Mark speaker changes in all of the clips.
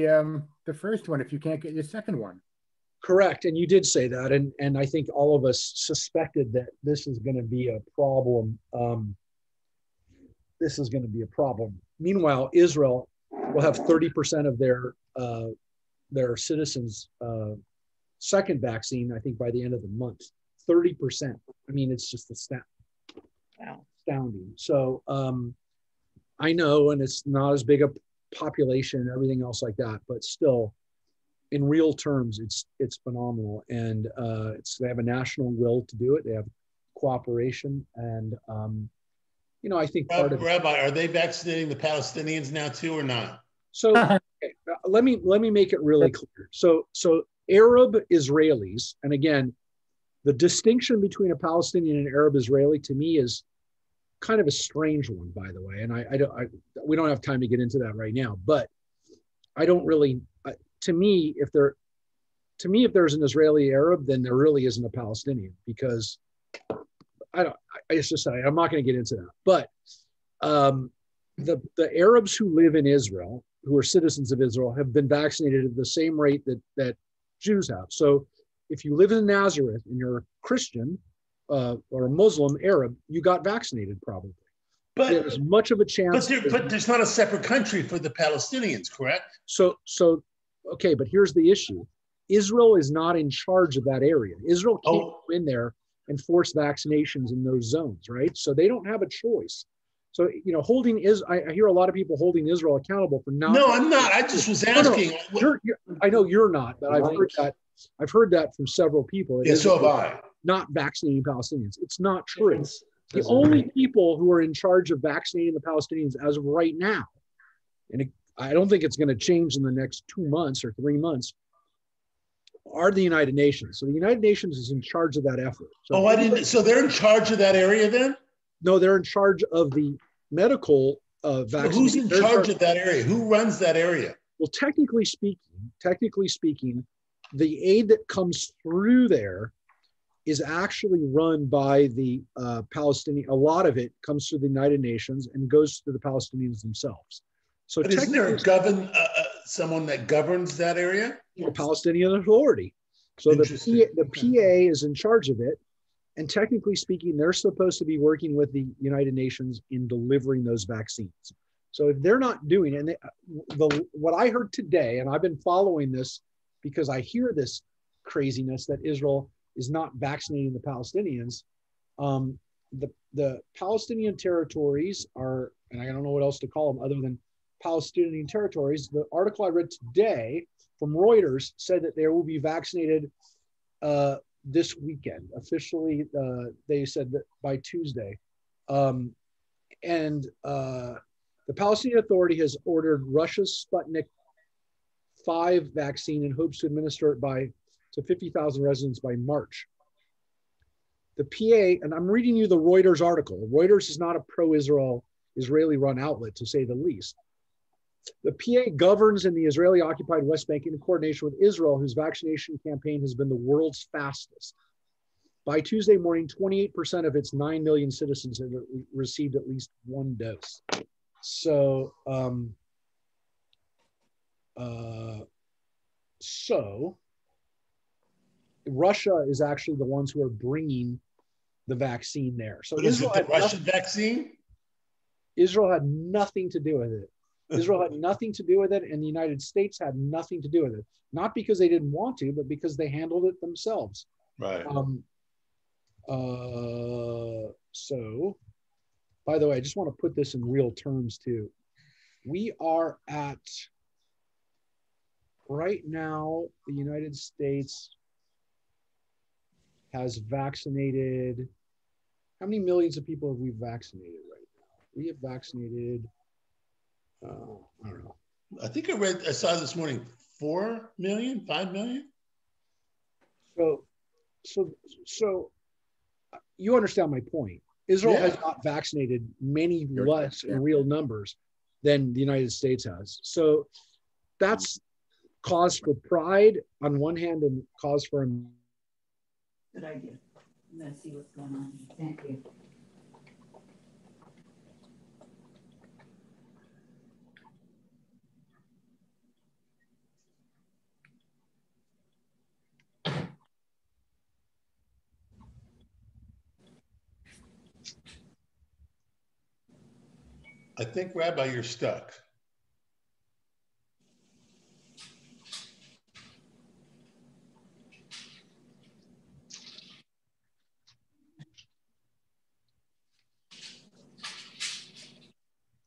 Speaker 1: the first one if you can't get your second one.
Speaker 2: Correct. And you did say that. And I think all of us suspected that this is going to be a problem. This is going to be a problem. Meanwhile, Israel will have 30% of their citizens second vaccine, I think, by the end of the month. 30%. I mean, it's just astounding. So I know, and it's not as big a population and everything else like that, but still, in real terms, it's phenomenal. And they have a national will to do it. They have cooperation. And, I think part of
Speaker 3: Rabbi, are they vaccinating the Palestinians now too or not?
Speaker 2: So okay, let me make it really clear. So Arab Israelis, and again, the distinction between a Palestinian and Arab Israeli to me is kind of a strange one, by the way. And we don't have time to get into that right now, but I don't really, to me, if there's an Israeli Arab, then there really isn't a Palestinian, because I'm not going to get into that. But the Arabs who live in Israel, who are citizens of Israel, have been vaccinated at the same rate that Jews have. So if you live in Nazareth and you're a Christian or a Muslim Arab, you got vaccinated probably. But there's much of a chance.
Speaker 3: But there's not a separate country for the Palestinians, correct?
Speaker 2: So okay, but here's the issue. Israel is not in charge of that area. Israel can't go in there and force vaccinations in those zones, right? So they don't have a choice. So, I hear a lot of people holding Israel accountable for not.
Speaker 3: No, I'm not. I just was asking.
Speaker 2: No. I know you're not, but I've heard that from several people.
Speaker 3: Yeah, so have I.
Speaker 2: Not vaccinating Palestinians. It's not true. The only people who are in charge of vaccinating the Palestinians as of right now, and I don't think it's going to change in the next 2 months or 3 months, are the United Nations. So the United Nations is in charge of that effort.
Speaker 3: So they're in charge of that area then?
Speaker 2: No, they're in charge of the medical vaccine.
Speaker 3: Who's in charge of that area? Who runs that area?
Speaker 2: Well, technically speaking, the aid that comes through there is actually run by the Palestinian. A lot of it comes through the United Nations and goes to the Palestinians themselves. So
Speaker 3: but isn't there someone that governs that area?
Speaker 2: The Palestinian Authority. So the PA is in charge of it. And technically speaking, they're supposed to be working with the United Nations in delivering those vaccines. So if they're not doing it, and what I heard today, and I've been following this because I hear this craziness that Israel is not vaccinating the Palestinians. The Palestinian territories are, and I don't know what else to call them other than Palestinian territories. The article I read today from Reuters said that they will be vaccinated this weekend. Officially, they said that by Tuesday. And the Palestinian Authority has ordered Russia's Sputnik 5 vaccine and hopes to administer it to 50,000 residents by March. The PA, and I'm reading you the Reuters article. Reuters is not a pro-Israel, Israeli-run outlet, to say the least. The PA governs in the Israeli-occupied West Bank in coordination with Israel, whose vaccination campaign has been the world's fastest. By Tuesday morning, 28% of its 9 million citizens have received at least one dose. So, Russia is actually the ones who are bringing the vaccine there. So
Speaker 3: is it the Russian vaccine?
Speaker 2: Israel had nothing to do with it. Israel had nothing to do with it, and the United States had nothing to do with it. Not because they didn't want to, but because they handled it themselves.
Speaker 3: Right.
Speaker 2: So, by the way, I just want to put this in real terms too. We are at, right now, the United States has vaccinated, how many millions of people have we vaccinated right now? We have vaccinated, I don't know.
Speaker 3: I think I saw this morning, 4 million, 5 million.
Speaker 2: So you understand my point. Israel has not vaccinated many less in real numbers than the United States has. So that's cause for pride on one hand and cause for...
Speaker 4: Good idea. I'm going to see what's going on. Thank you.
Speaker 3: I think, Rabbi, you're stuck.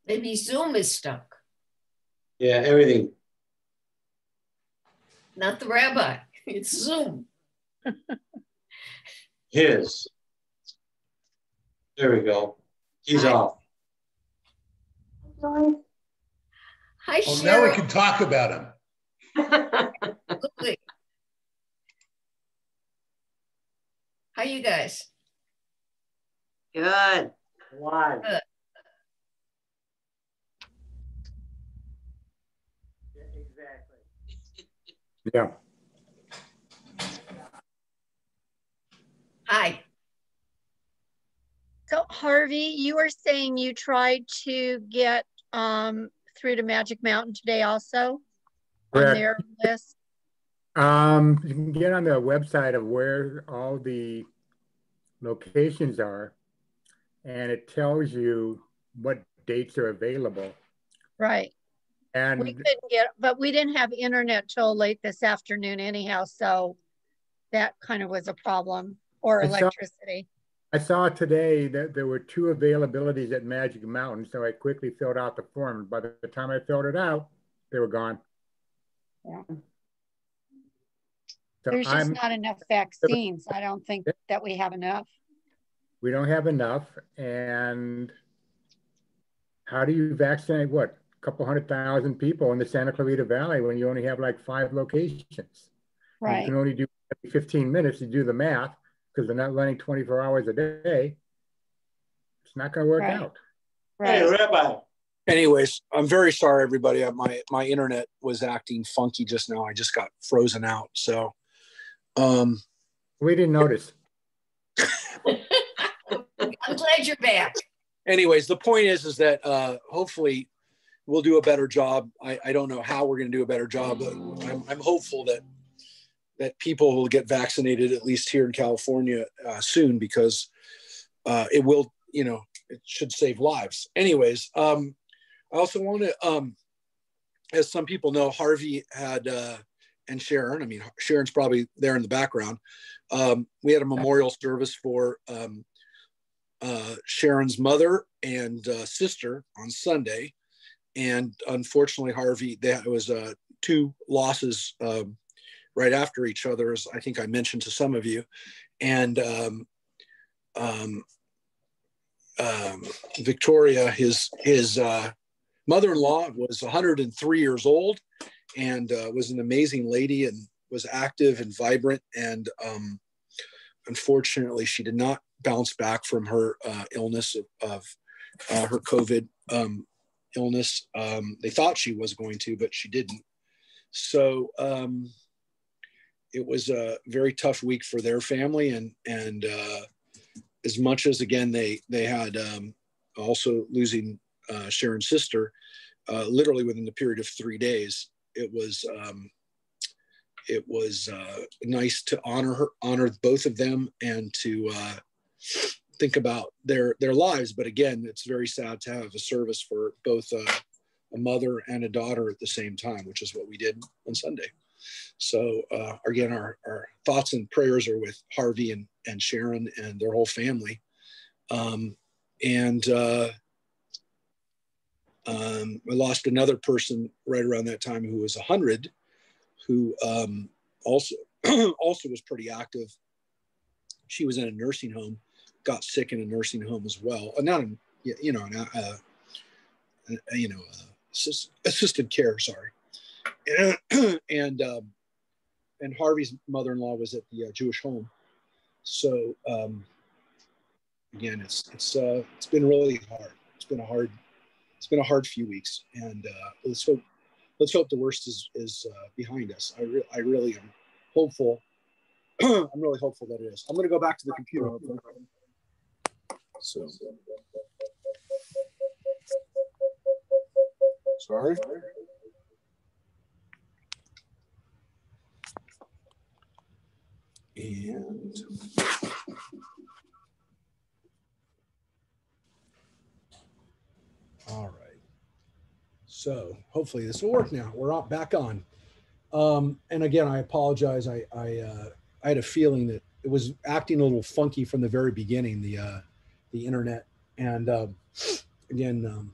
Speaker 5: Maybe Zoom is stuck.
Speaker 6: Yeah, everything.
Speaker 5: Not the rabbi. It's Zoom.
Speaker 6: His. There we go. He's
Speaker 5: Hi.
Speaker 6: off.
Speaker 5: Hi,
Speaker 3: Oh, now we
Speaker 5: Cheryl.
Speaker 3: can talk about him.
Speaker 5: Absolutely. How you guys?
Speaker 7: Good.
Speaker 6: Why?
Speaker 5: Good.
Speaker 6: Exactly.
Speaker 1: Yeah.
Speaker 5: Hi.
Speaker 8: So Harvey, you were saying you tried to get through to Magic Mountain today also on
Speaker 1: Correct.
Speaker 8: their list.
Speaker 1: You can get on the website of where all the locations are, and it tells you what dates are available.
Speaker 8: Right. We
Speaker 1: And
Speaker 8: couldn't get, but we didn't have internet till late this afternoon anyhow, so that kind of was a problem, or electricity.
Speaker 1: I saw today that there were 2 availabilities at Magic Mountain, so I quickly filled out the form. By the time I filled it out, they were gone.
Speaker 8: Yeah.
Speaker 1: So
Speaker 8: There's just not enough vaccines. I don't think that we have enough.
Speaker 1: we don't have enough. And how do you vaccinate what? A couple 100,000 people in the Santa Clarita Valley when you only have like 5 locations?
Speaker 8: Right.
Speaker 1: You can only do 15 minutes to do the math because they're not running 24 hours a day. It's not going to work
Speaker 8: Right.
Speaker 1: out.
Speaker 8: Right.
Speaker 6: Hey, Rabbi.
Speaker 2: Anyways, I'm very sorry, everybody. My internet was acting funky just now. I just got frozen out. So,
Speaker 1: We didn't notice.
Speaker 5: I'm glad you're back.
Speaker 2: anyways, the point is that hopefully we'll do a better job. I don't know how we're going to do a better job, but I'm hopeful that people will get vaccinated, at least here in California, soon, because it will, it should save lives. Anyways, I also want to, as some people know, Harvey had, and Sharon, I mean, Sharon's probably there in the background. We had a memorial service for Sharon's mother and sister on Sunday. And unfortunately, Harvey, there was 2 losses right after each other, as I think I mentioned to some of you. And Victoria, his mother-in-law, was 103 years old and was an amazing lady and was active and vibrant. And unfortunately, she did not bounce back from her illness of her COVID illness. They thought she was going to, but she didn't. So it was a very tough week for their family. And as much as, again, they had also losing Sharon's sister, literally within the period of 3 days, it was nice to honor both of them and to think about their lives. But again, it's very sad to have a service for both a mother and a daughter at the same time, which is what we did on Sunday. So again, our thoughts and prayers are with Harvey and Sharon and their whole family. I lost another person right around that time who was 100, who also was pretty active. She was in a nursing home, got sick in a nursing home as well. Not in, assisted care. Sorry. And Harvey's mother-in-law was at the Jewish home. So again, it's been really hard. It's been a hard few weeks, and let's hope the worst is behind us. I really am hopeful. I'm really hopeful that it is. I'm going to go back to the computer. So sorry. And all right. So hopefully this will work now. We're back on. And again, I apologize. I had a feeling that it was acting a little funky from the very beginning, the internet. And again,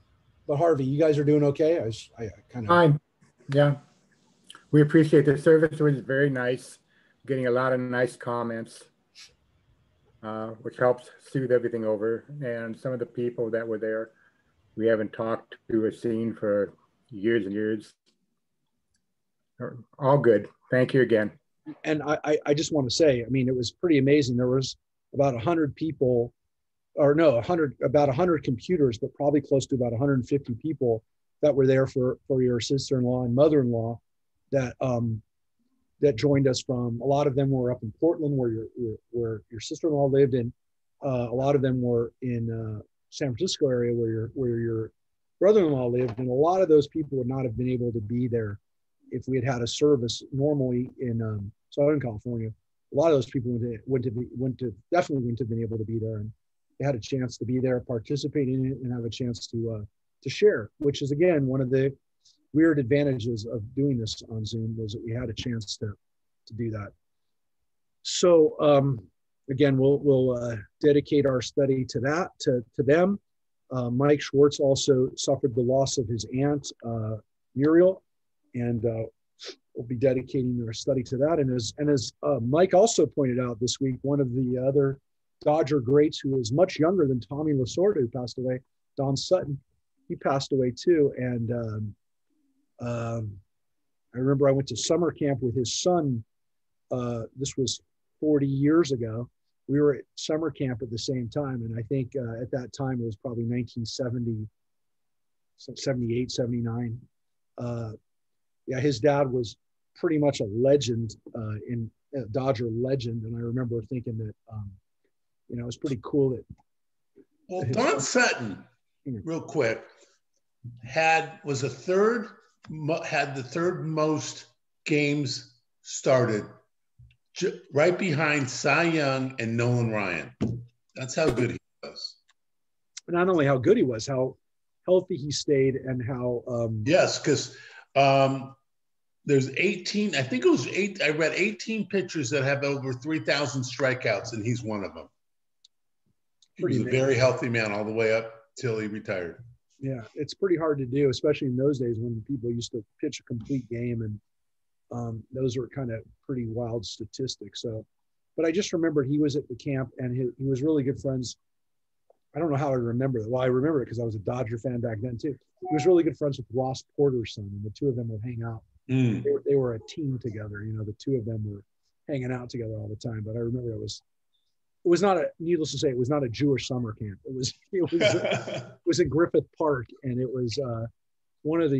Speaker 2: but Harvey, you guys are doing okay? I kind of
Speaker 1: fine. Yeah, we appreciate the service. It was very nice. Getting a lot of nice comments, which helps soothe everything over. And some of the people that were there, we haven't talked to or seen for years and years. All good. Thank you again.
Speaker 2: And I just want to say, I mean, it was pretty amazing. There was about 100 people, or no, about 100 computers, but probably close to about 150 people that were there for your sister-in-law and mother-in-law that that joined us from. A lot of them were up in Portland, where your sister-in-law lived, and a lot of them were in San Francisco area, where your brother-in-law lived, and a lot of those people would not have been able to be there if we had had a service normally in Southern California. A lot of those people definitely wouldn't have been able to be there, and they had a chance to be there, participate in it, and have a chance to share, which is again one of the weird advantages of doing this on Zoom, was that we had a chance to do that. So again, we'll dedicate our study to that, to them. Mike Schwartz also suffered the loss of his aunt, Muriel, and we'll be dedicating our study to that. And as Mike also pointed out this week, one of the other Dodger greats who was much younger than Tommy Lasorda, who passed away, Don Sutton, he passed away too. And I remember I went to summer camp with his son. This was 40 years ago. We were at summer camp at the same time. And I think at that time, it was probably 1970, 78, 79. Yeah, his dad was pretty much a legend, a Dodger legend. And I remember thinking that, it was pretty cool that.
Speaker 3: Well, Don Sutton, real quick, had the third most games started, right behind Cy Young and Nolan Ryan. That's how good he was.
Speaker 2: Not only how good he was, how healthy he stayed, and how
Speaker 3: yes, because there's 18, I think it was 8, I read 18 pitchers that have over 3,000 strikeouts, and he's one of them. He was a very healthy man all the way up till he retired.
Speaker 2: Yeah, it's pretty hard to do, especially in those days when people used to pitch a complete game, and those were kind of pretty wild statistics. So, but I just remembered he was at the camp, and he was really good friends. I don't know how I remember it. Well, I remember it because I was a Dodger fan back then too. He was really good friends with Ross Porter's son, and the two of them would hang out. They were a team together. The two of them were hanging out together all the time. But I remember it was not needless to say, it was not a Jewish summer camp. It was in Griffith Park, and it was one of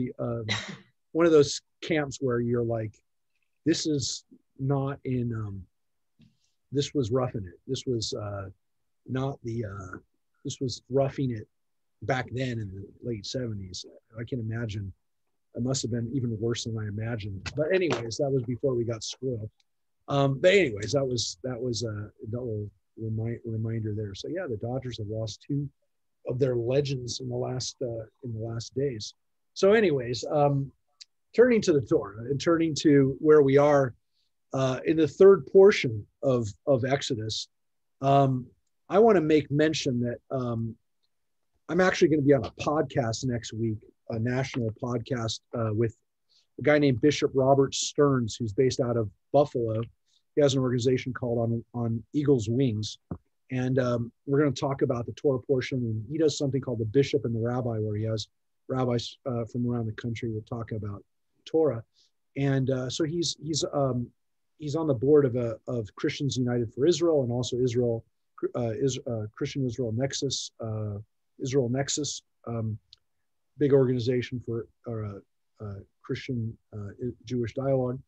Speaker 2: those camps where you're like, this is not in this was roughing it. This was not the this was roughing it back then in the late 70s. I can imagine it must have been even worse than I imagined. But anyways, that was before we got spoiled. But anyways, that was a little reminder there. So yeah, the Dodgers have lost two of their legends in the last days. So anyways, turning to the Torah and turning to where we are in the third portion of Exodus, I want to make mention that I'm actually going to be on a podcast next week, a national podcast with a guy named Bishop Robert Stearns, who's based out of Buffalo. He has an organization called On Eagle's Wings. And we're going to talk about the Torah portion. And he does something called the Bishop and the Rabbi, where he has rabbis from around the country that talk about Torah. And so he's on the board of Christians United for Israel, and also Christian Israel Nexus, big organization for Christian Jewish dialogue.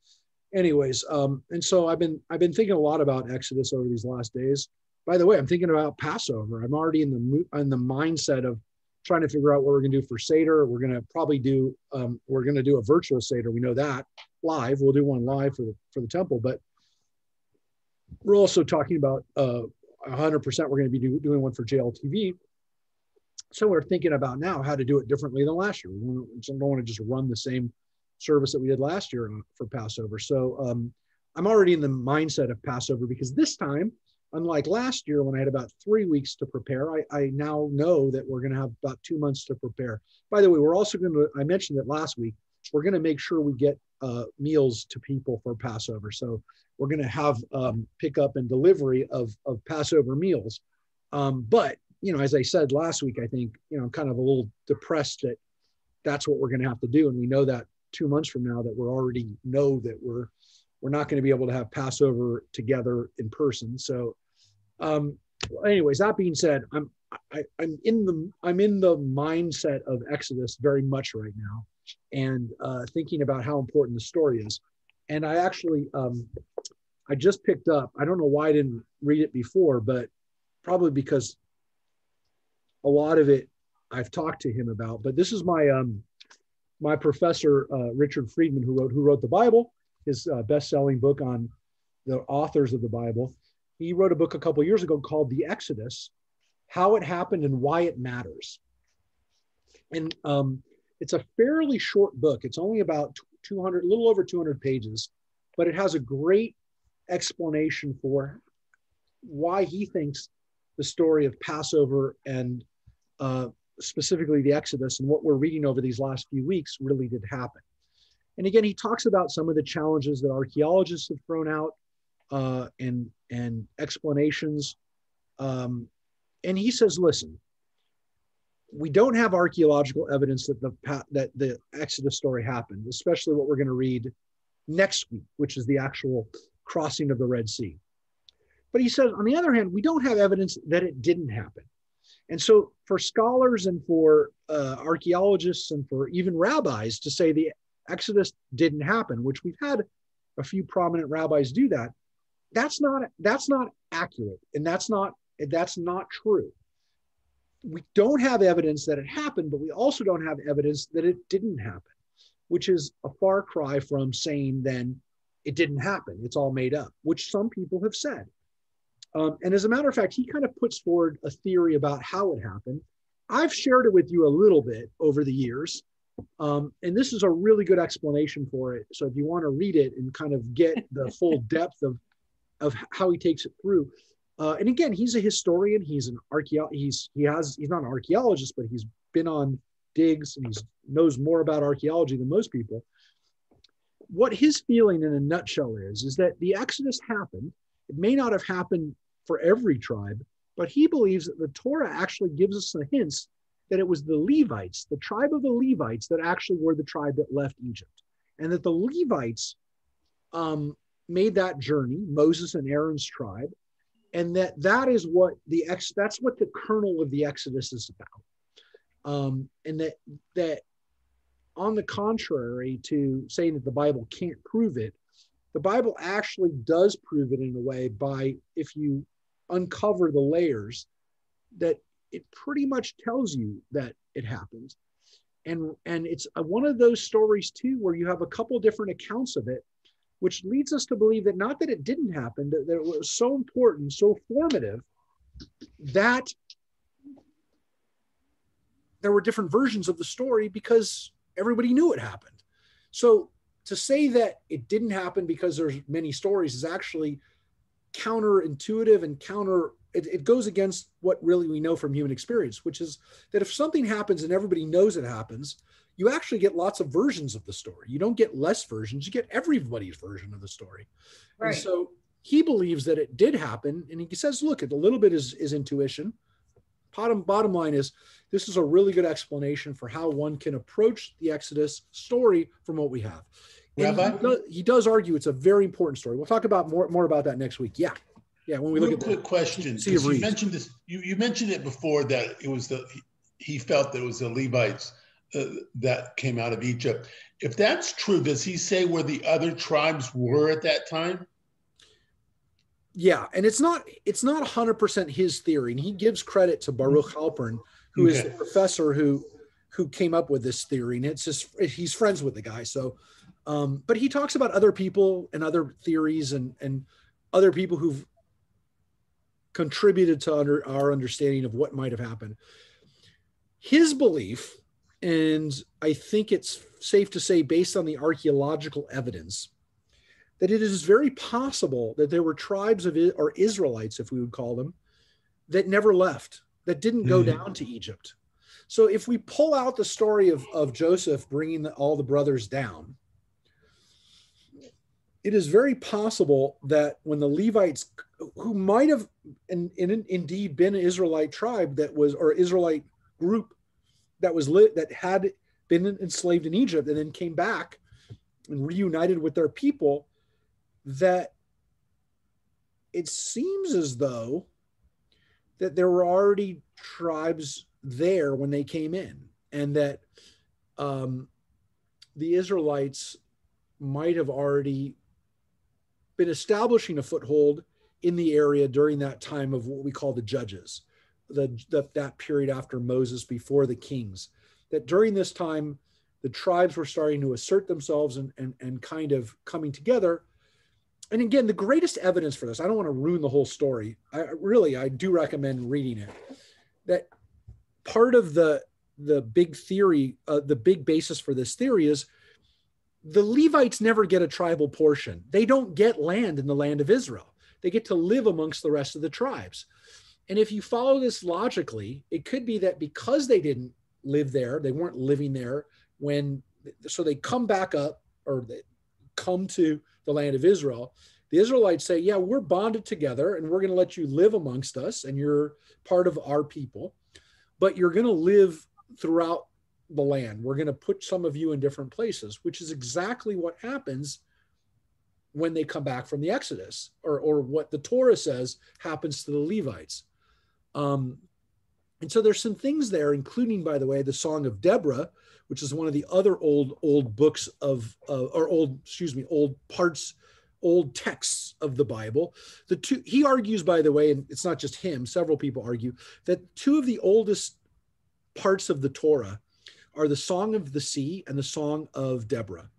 Speaker 2: Anyways, and so I've been thinking a lot about Exodus over these last days. By the way, I'm thinking about Passover. I'm already in the mindset of trying to figure out what we're going to do for Seder. We're going to probably do a virtual Seder. We know that live. We'll do one live for the temple, but we're also talking about 100%. We're going to be doing one for JLTV. So we're thinking about now how to do it differently than last year. We don't want to just run the same service that we did last year for Passover. So I'm already in the mindset of Passover, because this time, unlike last year when I had about 3 weeks to prepare, I now know that we're going to have about 2 months to prepare. By the way, we're also going to, I mentioned it last week, we're going to make sure we get meals to people for Passover. So we're going to have pickup and delivery of Passover meals. But, as I said last week, I think, I'm kind of a little depressed that that's what we're going to have to do. And we know that 2 months from now that we're already know that we're not going to be able to have Passover together in person. So anyways, that being said, I'm in the mindset of Exodus very much right now, and thinking about how important the story is. And I actually, I just picked up, I don't know why I didn't read it before, but probably because a lot of it I've talked to him about, but this is my professor, Richard Friedman, who wrote the Bible, his best-selling book on the authors of the Bible. He wrote a book a couple of years ago called The Exodus, How It Happened and Why It Matters. And it's a fairly short book. It's only about 200, a little over 200 pages, but it has a great explanation for why he thinks the story of Passover and specifically the Exodus and what we're reading over these last few weeks really did happen. And again, he talks about some of the challenges that archaeologists have thrown out and explanations. And he says, listen, we don't have archaeological evidence that the Exodus story happened, especially what we're going to read next week, which is the actual crossing of the Red Sea. But he says, on the other hand, we don't have evidence that it didn't happen. And so for scholars and for archaeologists and for even rabbis to say the Exodus didn't happen, which we've had a few prominent rabbis do that, that's not accurate, and that's not true. We don't have evidence that it happened, but we also don't have evidence that it didn't happen, which is a far cry from saying then it didn't happen, it's all made up, which some people have said. And as a matter of fact, he kind of puts forward a theory about how it happened. I've shared it with you a little bit over the years. And this is a really good explanation for it. So if you want to read it and kind of get the full depth of how he takes it through. And again, he's a historian. He's an he's not an archaeologist, but he's been on digs and he knows more about archaeology than most people. What his feeling in a nutshell is that the Exodus happened. It may not have happened for every tribe, but he believes that the Torah actually gives us some hints that it was the Levites, the tribe of the Levites, that actually were the tribe that left Egypt. And that the Levites made that journey, Moses and Aaron's tribe, and that is what that's what the kernel of the Exodus is about. And that on the contrary to saying that the Bible can't prove it, the Bible actually does prove it in a way by, if you uncover the layers, that it pretty much tells you that it happened. And it's one of those stories too, where you have a couple different accounts of it, which leads us to believe that not that it didn't happen, that it was so important, so formative, that there were different versions of the story because everybody knew it happened. So to say that it didn't happen because there's many stories is actually counterintuitive and it goes against what really we know from human experience, which is that if something happens and everybody knows it happens, you actually get lots of versions of the story. You don't get less versions, you get everybody's version of the story. Right. And so he believes that it did happen. And he says, look, a little bit is intuition. Bottom line is, this is a really good explanation for how one can approach the Exodus story from what we have. And he does argue it's a very important story. We'll talk about more about that next week. Yeah. When we look at
Speaker 3: quick question, because you mentioned this, you mentioned it before that it was he felt that it was the Levites that came out of Egypt. If that's true, does he say where the other tribes were at that time?
Speaker 2: Yeah, and it's not 100% his theory, and he gives credit to Baruch Halpern, who is the professor who came up with this theory, and he's friends with the guy. So, but he talks about other people and other theories and other people who've contributed to our understanding of what might have happened. his belief, and I think it's safe to say based on the archaeological evidence, that it is very possible that there were tribes of, or Israelites, if we would call them, that never left, that didn't go down to Egypt. So if we pull out the story of Joseph bringing all the brothers down, it is very possible that when the Levites, who might have indeed been an Israelite tribe that was, or Israelite group that was that had been enslaved in Egypt and then came back and reunited with their people, that it seems as though that there were already tribes there when they came in, and that the Israelites might have already been establishing a foothold in the area during that time of what we call the Judges, that period after Moses, before the kings. That during this time, the tribes were starting to assert themselves and kind of coming together. And again, the greatest evidence for this, I don't want to ruin the whole story. I do recommend reading it. That part of the big theory, the big basis for this theory is the Levites never get a tribal portion. They don't get land in the land of Israel. They get to live amongst the rest of the tribes. And if you follow this logically, it could be that because they didn't live there, they weren't living there so they come back up, or they come to the land of Israel. The Israelites say, yeah, we're bonded together and we're going to let you live amongst us and you're part of our people, but you're going to live throughout the land. We're going to put some of you in different places, which is exactly what happens when they come back from the Exodus, or what the Torah says happens to the Levites. And so there's some things there, including, by the way, the Song of Deborah, which is one of the other old books of, old texts of the Bible. He argues, by the way, and it's not just him, several people argue, that two of the oldest parts of the Torah are the Song of the Sea and the Song of Deborah.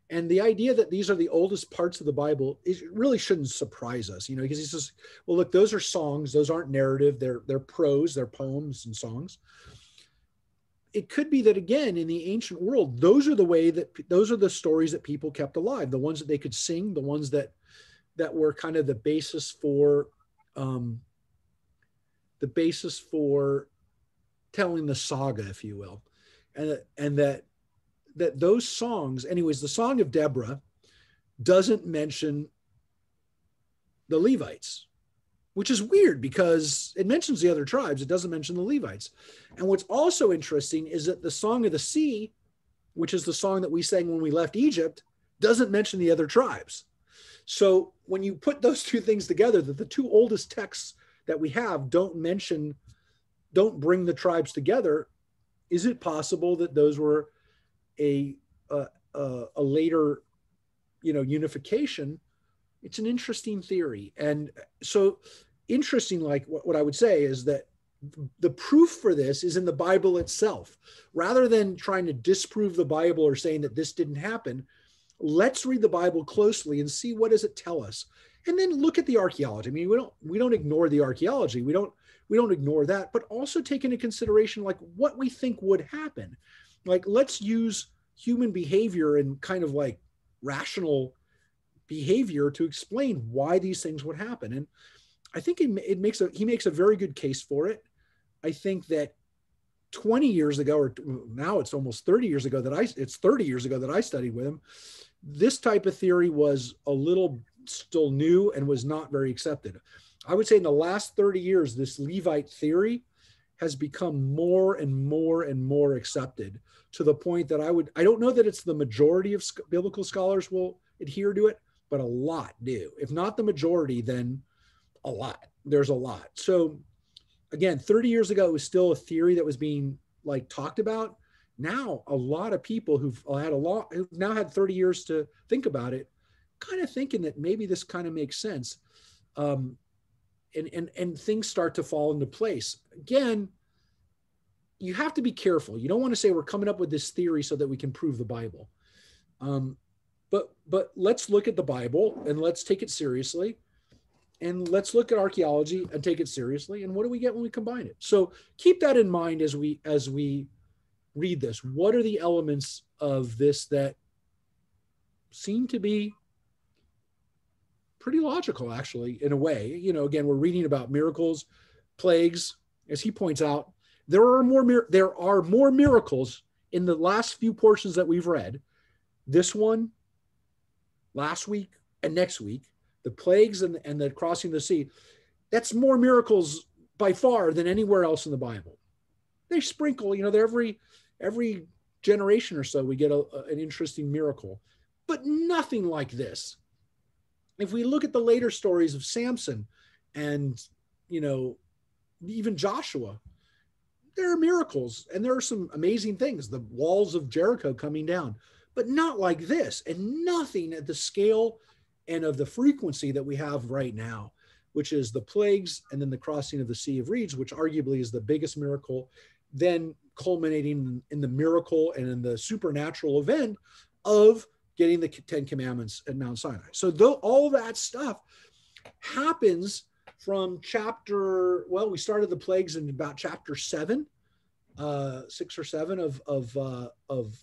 Speaker 2: And the idea that these are the oldest parts of the Bible really shouldn't surprise us, because he says, well, look, those are songs. Those aren't narrative. They're prose, they're poems and songs. It could be that, again, in the ancient world, those are the stories that people kept alive, the ones that they could sing, the ones that were kind of the basis for telling the saga, if you will. And that those songs, anyways, the Song of Deborah doesn't mention the Levites, which is weird because it mentions the other tribes. It doesn't mention the Levites. And what's also interesting is that the Song of the Sea, which is the song that we sang when we left Egypt, doesn't mention the other tribes. So when you put those two things together, that the two oldest texts that we have don't bring the tribes together, is it possible that those were a later, unification? It's an interesting theory. And so interesting, like what I would say is that the proof for this is in the Bible itself. Rather than trying to disprove the Bible or saying that this didn't happen, let's read the Bible closely and see, what does it tell us? And then look at the archaeology. I mean, we don't ignore the archaeology. We don't ignore that, but also take into consideration like what we think would happen. Like, let's use human behavior and kind of like rational behavior to explain why these things would happen. And I think he makes a very good case for it. I think that 20 years ago, or now it's almost 30 years ago it's 30 years ago that I studied with him, this type of theory was a little still new and was not very accepted. I would say in the last 30 years, this Levite theory has become more and more and more accepted, to the point that I don't know that it's the majority of biblical scholars will adhere to it, but a lot do. If not the majority, then a lot. There's a lot. So again, 30 years ago, it was still a theory that was being like talked about. Now, a lot of people who've now had 30 years to think about it, kind of thinking that maybe this kind of makes sense. And things start to fall into place. Again, you have to be careful. You don't want to say we're coming up with this theory so that we can prove the Bible. But let's look at the Bible and let's take it seriously. and let's look at archaeology and take it seriously. And what do we get when we combine it? So keep that in mind as we read this. What are the elements of this that seem to be pretty logical, actually, in a way? You know, again, we're reading about miracles, plagues. As he points out, there are more miracles in the last few portions that we've read. This one, last week, and next week, the plagues and the crossing the sea. That's more miracles by far than anywhere else in the Bible. They sprinkle, you know, every generation or so we get an interesting miracle, but nothing like this. If we look at the later stories of Samson and, you know, even Joshua, there are miracles and there are some amazing things, the walls of Jericho coming down, but not like this, and nothing at the scale and of the frequency that we have right now, which is the plagues and then the crossing of the Sea of Reeds, which arguably is the biggest miracle, then culminating in the miracle and in the supernatural event of getting the 10 Commandments at Mount Sinai. So all that stuff happens from we started the plagues in about chapter 7, 6 or 7 of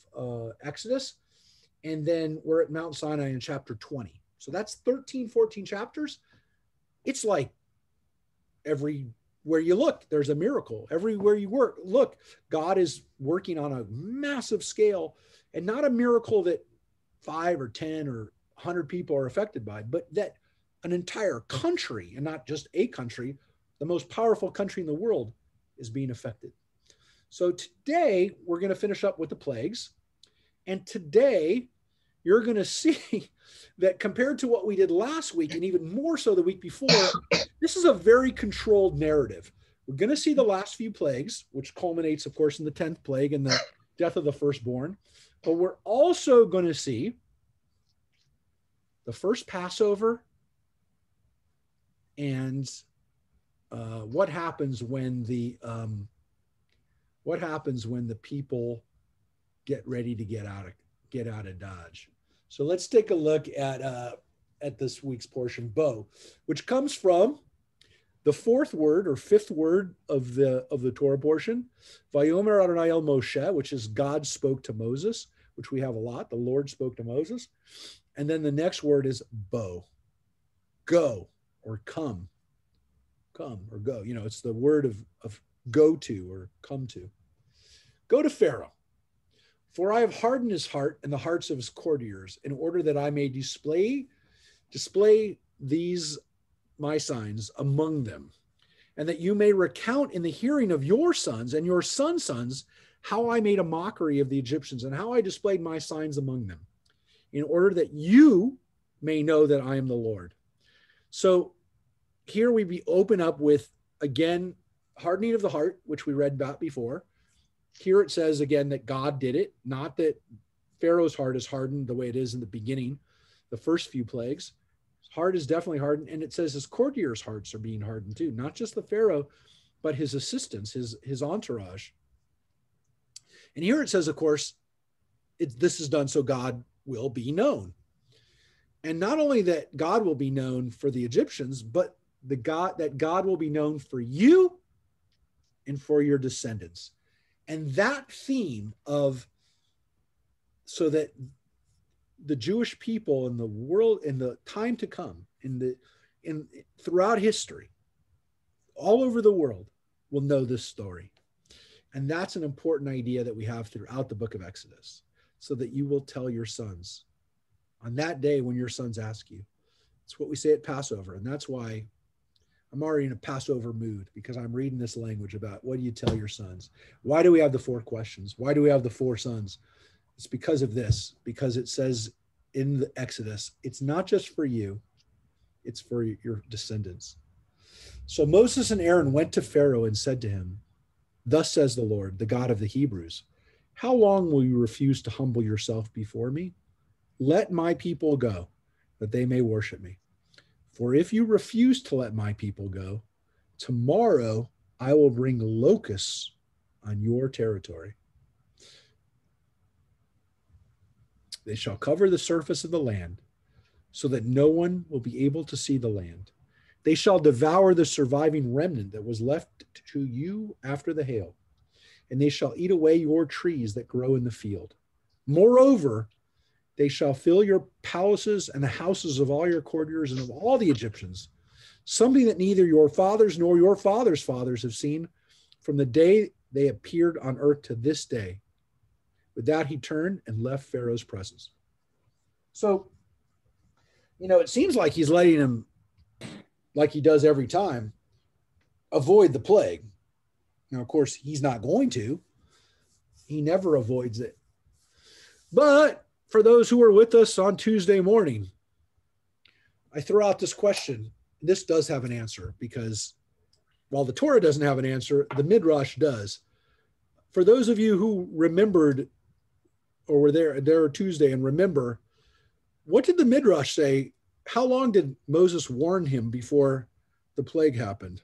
Speaker 2: Exodus. And then we're at Mount Sinai in chapter 20. So that's 13, 14 chapters. It's like everywhere you look, there's a miracle. Everywhere you look, God is working on a massive scale, and not a miracle that 5 or 10 or 100 people are affected by, but that an entire country, and not just a country, the most powerful country in the world, is being affected. So today we're going to finish up with the plagues. And today you're going to see that compared to what we did last week, and even more so the week before, this is a very controlled narrative. We're going to see the last few plagues, which culminates, of course, in the 10th plague and the death of the firstborn. But we're also going to see the first Passover and what happens when the people get ready to get out of Dodge. So let's take a look at this week's portion, Bo, which comes from the fourth word or fifth word of the Torah portion, Vayomer Adonai el Moshe, which is God spoke to Moses, which we have a lot. The Lord spoke to Moses. And then the next word is Bo, go or come or go. You know, it's the word of go to or come to. Go to Pharaoh. For I have hardened his heart and the hearts of his courtiers, in order that I may display these my signs among them, and that you may recount in the hearing of your sons and your sons' sons how I made a mockery of the Egyptians and how I displayed my signs among them, in order that you may know that I am the Lord. So here we open up with, again, hardening of the heart, which we read about before. Here it says again that God did it, not that Pharaoh's heart is hardened the way it is in the beginning, the first few plagues. His heart is definitely hardened. And it says his courtiers' hearts are being hardened too, not just the Pharaoh, but his assistants, his entourage. And here it says, of course, this is done so God will be known. And not only that God will be known for the Egyptians, but that God will be known for you and for your descendants. And that theme of, so that the Jewish people in the world, in the time to come, throughout history, all over the world, will know this story. And that's an important idea that we have throughout the book of Exodus, so that you will tell your sons on that day when your sons ask you. It's what we say at Passover. And that's why I'm already in a Passover mood, because I'm reading this language about what do you tell your sons? Why do we have the 4 questions? Why do we have the 4 sons? It's because of this, because it says in the Exodus, it's not just for you, it's for your descendants. So Moses and Aaron went to Pharaoh and said to him, thus says the Lord, the God of the Hebrews, how long will you refuse to humble yourself before me? Let my people go, that they may worship me. For if you refuse to let my people go, tomorrow I will bring locusts on your territory. They shall cover the surface of the land, so that no one will be able to see the land. They shall devour the surviving remnant that was left to you after the hail, and they shall eat away your trees that grow in the field. Moreover, they shall fill your palaces and the houses of all your courtiers and of all the Egyptians, something that neither your fathers nor your fathers' fathers have seen from the day they appeared on earth to this day. With that, he turned and left Pharaoh's presence. So, it seems like he's letting him, like he does every time, avoid the plague. Now, of course, he's not going to. He never avoids it. But for those who are with us on Tuesday morning, I throw out this question. This does have an answer, because while the Torah doesn't have an answer, the Midrash does. For those of you who remembered or were there Tuesday and remember, what did the Midrash say? How long did Moses warn him before the plague happened?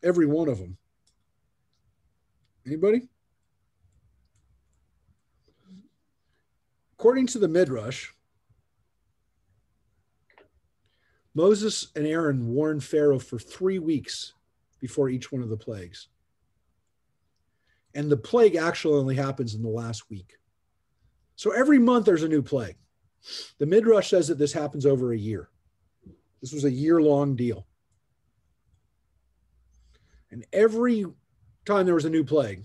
Speaker 2: Every one of them. Anybody? According to the Midrash, Moses and Aaron warned Pharaoh for 3 weeks before each one of the plagues. And the plague actually only happens in the last week. So every month there's a new plague. The Midrash says that this happens over a year. This was a year-long deal. And every time there was a new plague,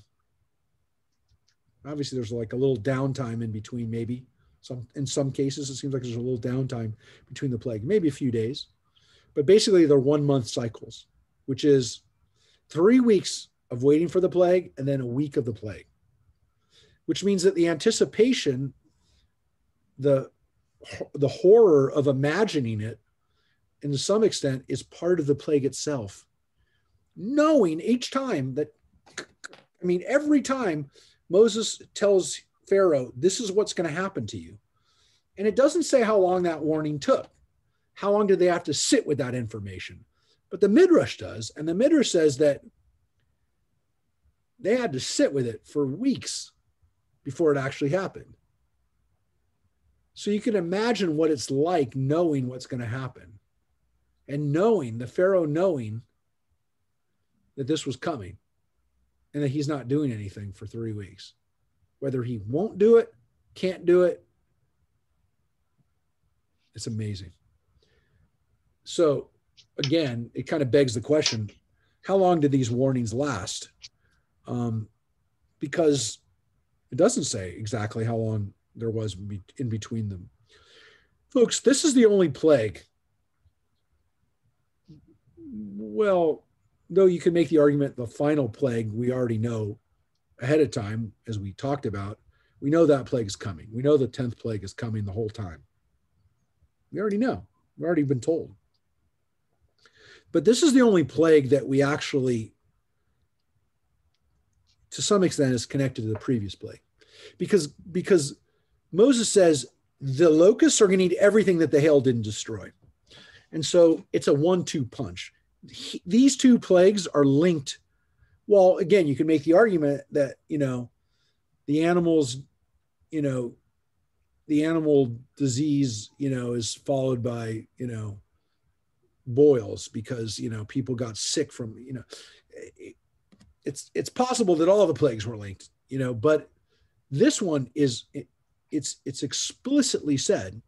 Speaker 2: obviously there's like a little downtime in between, maybe. In some cases, it seems like there's a little downtime between the plague, maybe a few days. But basically they're 1 month cycles, which is 3 weeks of waiting for the plague and then a week of the plague, which means that the anticipation, the horror of imagining it, and to some extent is part of the plague itself. Knowing each time that, every time Moses tells Pharaoh, this is what's going to happen to you. And it doesn't say how long that warning took. How long did they have to sit with that information? But the Midrash does. And the Midrash says that they had to sit with it for weeks before it actually happened. So you can imagine what it's like knowing what's going to happen, and the Pharaoh knowing that this was coming and that he's not doing anything for 3 weeks. Whether he won't do it, can't do it, it's amazing. So again, it kind of begs the question, how long did these warnings last? Because it doesn't say exactly how long there was in between them. Folks, this is the only plague. Well, though you can make the argument the final plague we already know ahead of time, as we talked about, we know that plague is coming. We know the 10th plague is coming the whole time. We already know. We've already been told. But this is the only plague that we actually, to some extent, is connected to the previous plague. Because Moses says the locusts are going to eat everything that the hail didn't destroy. And so it's a 1-2 punch. These two plagues are linked. Well, again, you can make the argument that, the animals, the animal disease, is followed by, boils because, people got sick from, it's possible that all the plagues were linked, but this one it's explicitly said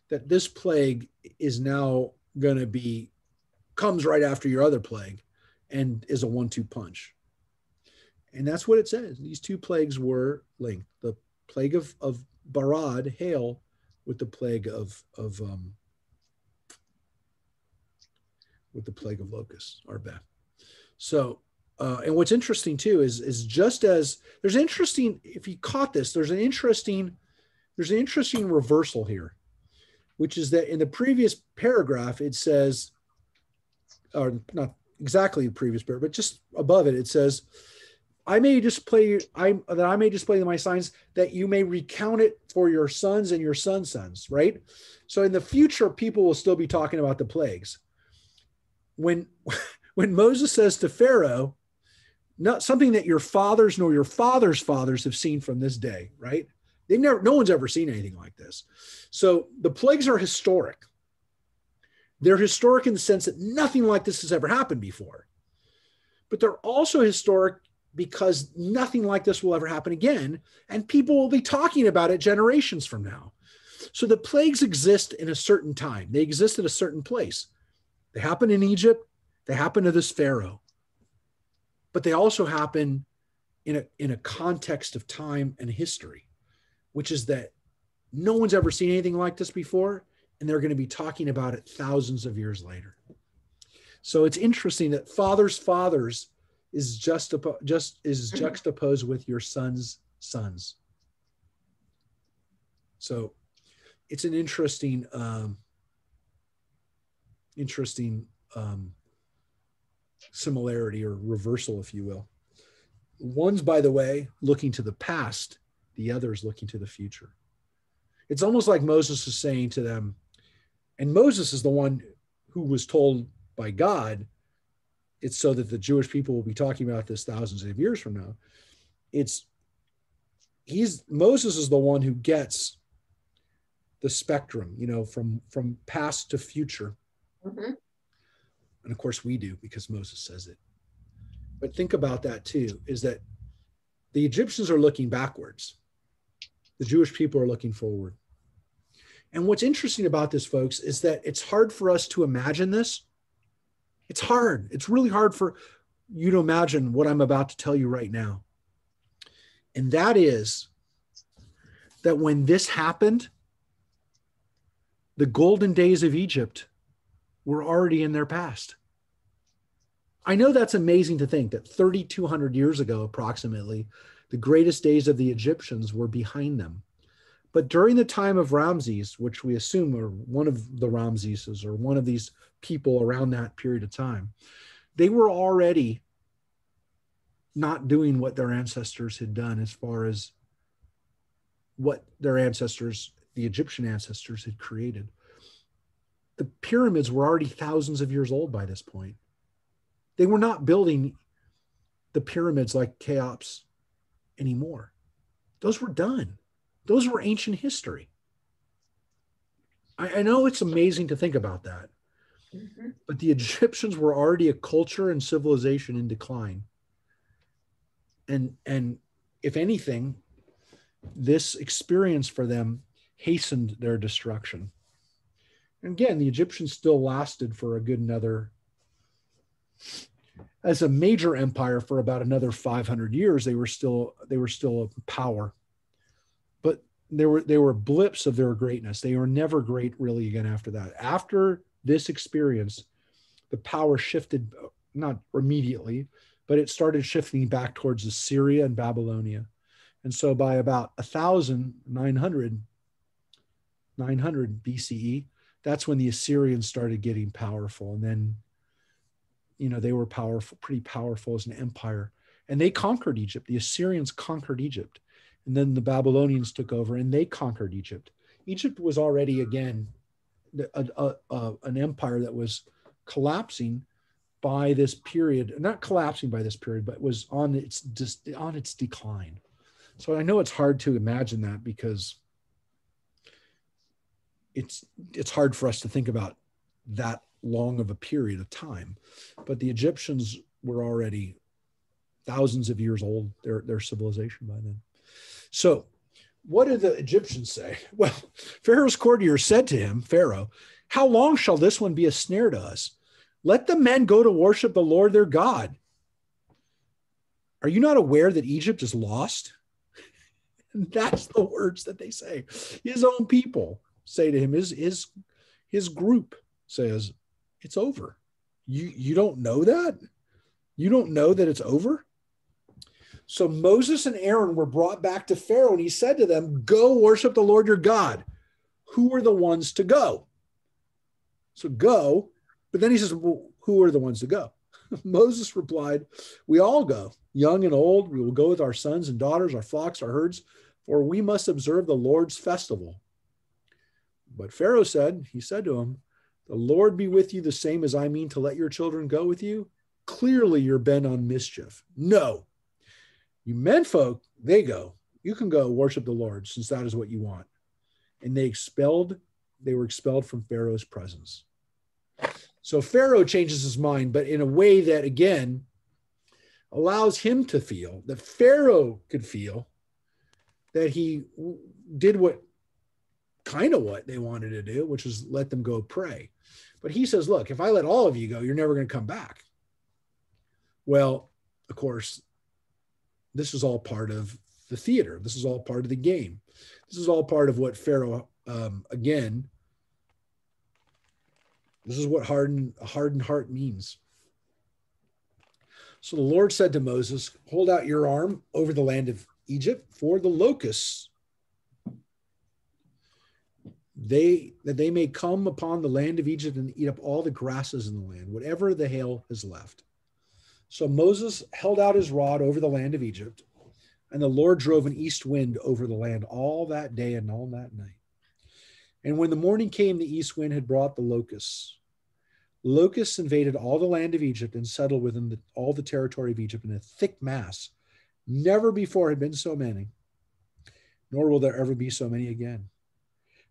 Speaker 2: that this plague is now going to comes right after your other plague and is a 1-2 punch. And that's what it says. These two plagues were linked. The plague of Barad, hail, with the plague of locusts, Arbeh. So, and what's interesting too is just as there's interesting, if you caught this, there's an interesting reversal here, which is that in the previous paragraph, it says, or not exactly the previous paragraph, but just above it, it says, I may display my signs that you may recount it for your sons and your sons' sons, right? So in the future, people will still be talking about the plagues. When Moses says to Pharaoh, not something that your fathers nor your fathers' fathers have seen from this day, right? No one's ever seen anything like this. So the plagues are historic. They're historic in the sense that nothing like this has ever happened before. But they're also historic because nothing like this will ever happen again, and people will be talking about it generations from now. So the plagues exist in a certain time. They exist at a certain place. They happen in Egypt. They happen to this Pharaoh. But they also happen in a context of time and history, which is that no one's ever seen anything like this before, and they're going to be talking about it thousands of years later. So it's interesting that fathers is juxtaposed with your sons' sons. So it's an interesting similarity or reversal, if you will. One's, by the way, looking to the past, the other's looking to the future. It's almost like Moses is saying to them, and Moses is the one who was told by God, it's so that the Jewish people will be talking about this thousands of years from now. Moses is the one who gets the spectrum, from past to future.
Speaker 5: Mm-hmm.
Speaker 2: And of course we do, because Moses says it. But think about that too, is that the Egyptians are looking backwards. The Jewish people are looking forward. And what's interesting about this, folks, is that it's hard for us to imagine this. It's hard. It's really hard for you to imagine what I'm about to tell you right now. And that is that when this happened, the golden days of Egypt were already in their past. I know that's amazing to think that 3,200 years ago, approximately, the greatest days of the Egyptians were behind them. But during the time of Ramses, which we assume are one of the Ramseses or one of these people around that period of time, they were already not doing what their ancestors had done as far as what their ancestors, the Egyptian ancestors, had created. The pyramids were already thousands of years old by this point. They were not building the pyramids like Cheops anymore. Those were done. Those were ancient history. I know it's amazing to think about that, but the Egyptians were already a culture and civilization in decline. And if anything, this experience for them hastened their destruction. And again, the Egyptians still lasted for a good another, as a major empire, for about another 500 years. They were still a power, but they were blips of their greatness. They were never great really again after that. After this experience, the power shifted, not immediately, but it started shifting back towards Assyria and Babylonia. And so by about 900 BCE, that's when the Assyrians started getting powerful. And then, they were powerful, pretty powerful as an empire. And they conquered Egypt. The Assyrians conquered Egypt. And then the Babylonians took over and they conquered Egypt. Egypt was already, again, an empire that was collapsing by this period, not collapsing by this period, but was on its decline. So I know it's hard to imagine that, because it's hard for us to think about that long of a period of time. But the Egyptians were already thousands of years old, their civilization by then. So what did the Egyptians say? Well, Pharaoh's courtiers said to him, Pharaoh, how long shall this one be a snare to us? Let the men go to worship the Lord their God. Are you not aware that Egypt is lost? And that's the words that they say. His own people say to him, his group says, it's over. You don't know that? You don't know that it's over? So Moses and Aaron were brought back to Pharaoh, and he said to them, go worship the Lord your God. Who are the ones to go? So go. But then he says, well, who are the ones to go? Moses replied, we all go, young and old. We will go with our sons and daughters, our flocks, our herds, for we must observe the Lord's festival. But Pharaoh said, he said to him, the Lord be with you, the same as I mean to let your children go with you. Clearly you're bent on mischief. No, you men folk, they go. You can go worship the Lord, since that is what you want. And they were expelled from Pharaoh's presence. So Pharaoh changes his mind, but in a way that, again, allows him to feel, that Pharaoh could feel, that he did what they wanted to do, which was let them go pray. But he says, look, if I let all of you go, you're never going to come back. Well, of course, this is all part of the theater. This is all part of the game. This is all part of what Pharaoh, again, this is what a hardened heart means. So the Lord said to Moses, hold out your arm over the land of Egypt for the locusts, that they may come upon the land of Egypt and eat up all the grasses in the land, whatever the hail has left. So Moses held out his rod over the land of Egypt, and the Lord drove an east wind over the land all that day and all that night. And when the morning came, the east wind had brought the locusts. Locusts invaded all the land of Egypt and settled within all the territory of Egypt in a thick mass. Never before had been so many, nor will there ever be so many again.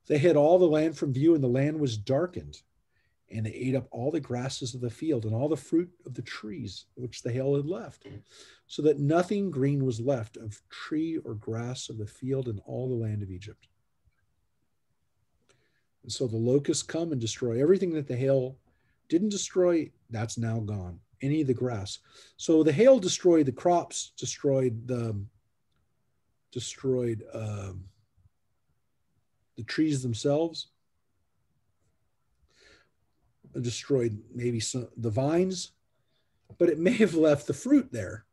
Speaker 2: They hid all the land from view, and the land was darkened. And they ate up all the grasses of the field and all the fruit of the trees which the hail had left, so that nothing green was left of tree or grass of the field in all the land of Egypt. And so the locusts come and destroy everything that the hail didn't destroy. That's now gone. Any of the grass. So the hail destroyed the crops, destroyed the trees themselves, destroyed maybe the vines, but it may have left the fruit there.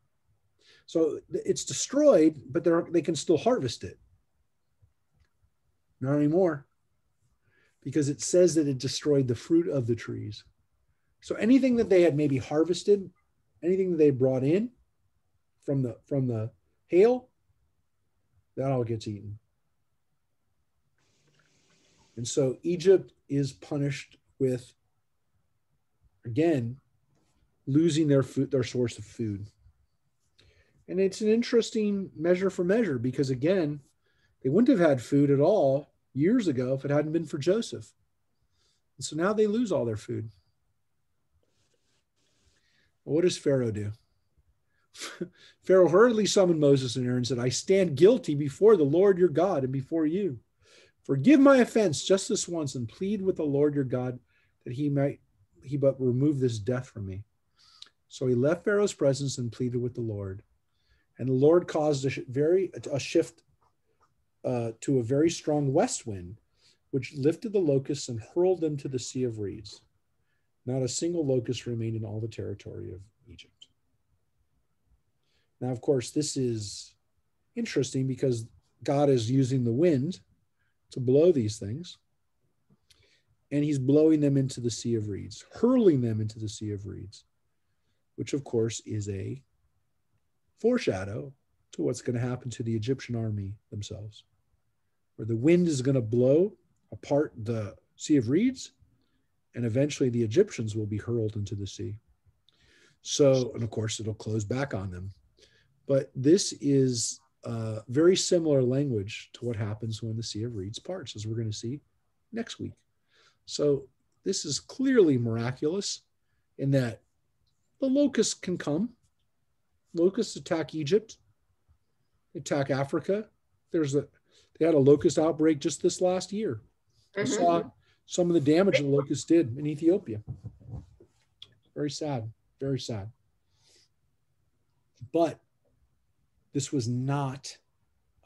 Speaker 2: So it's destroyed, but they can still harvest it. Not anymore, because it says that it destroyed the fruit of the trees. So anything that they had maybe harvested, anything that they brought in from the hail, that all gets eaten. And so Egypt is punished with, again, losing their source of food. And it's an interesting measure for measure, because again, they wouldn't have had food at all years ago if it hadn't been for Joseph. And so now they lose all their food. Well, what does Pharaoh do? Pharaoh hurriedly summoned Moses and Aaron and said, I stand guilty before the Lord your God and before you. Forgive my offense just this once, and plead with the Lord your God that he but remove this death from me. So he left Pharaoh's presence and pleaded with the Lord. And the Lord caused a shift to a very strong west wind, which lifted the locusts and hurled them to the Sea of Reeds. Not a single locust remained in all the territory of Egypt. Now, of course, this is interesting because God is using the wind to blow these things. And he's blowing them into the Sea of Reeds, hurling them into the Sea of Reeds, which, of course, is a foreshadow to what's going to happen to the Egyptian army themselves, where the wind is going to blow apart the Sea of Reeds, and eventually the Egyptians will be hurled into the sea. So, and of course, it'll close back on them. But this is very similar language to what happens when the Sea of Reeds parts, as we're going to see next week. So this is clearly miraculous in that the locusts can come. Locusts attack Egypt, attack Africa. They had a locust outbreak just this last year. I saw some of the damage the locusts did in Ethiopia. Very sad, very sad. But this was not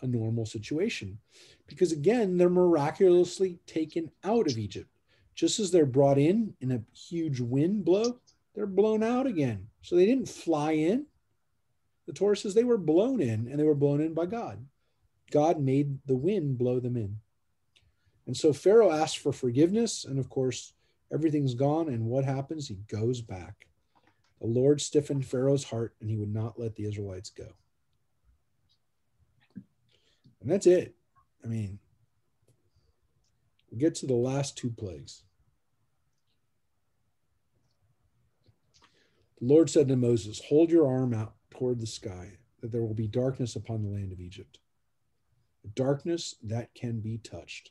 Speaker 2: a normal situation, because again, they're miraculously taken out of Egypt. Just as they're brought in a huge wind blow, they're blown out again. So they didn't fly in. The Torah says they were blown in, and they were blown in by God. God made the wind blow them in. And so Pharaoh asked for forgiveness, and of course, everything's gone. And what happens? He goes back. The Lord stiffened Pharaoh's heart, and he would not let the Israelites go. And that's it. I mean, we get to the last two plagues. The Lord said to Moses, hold your arm out toward the sky, that there will be darkness upon the land of Egypt, a darkness that can be touched.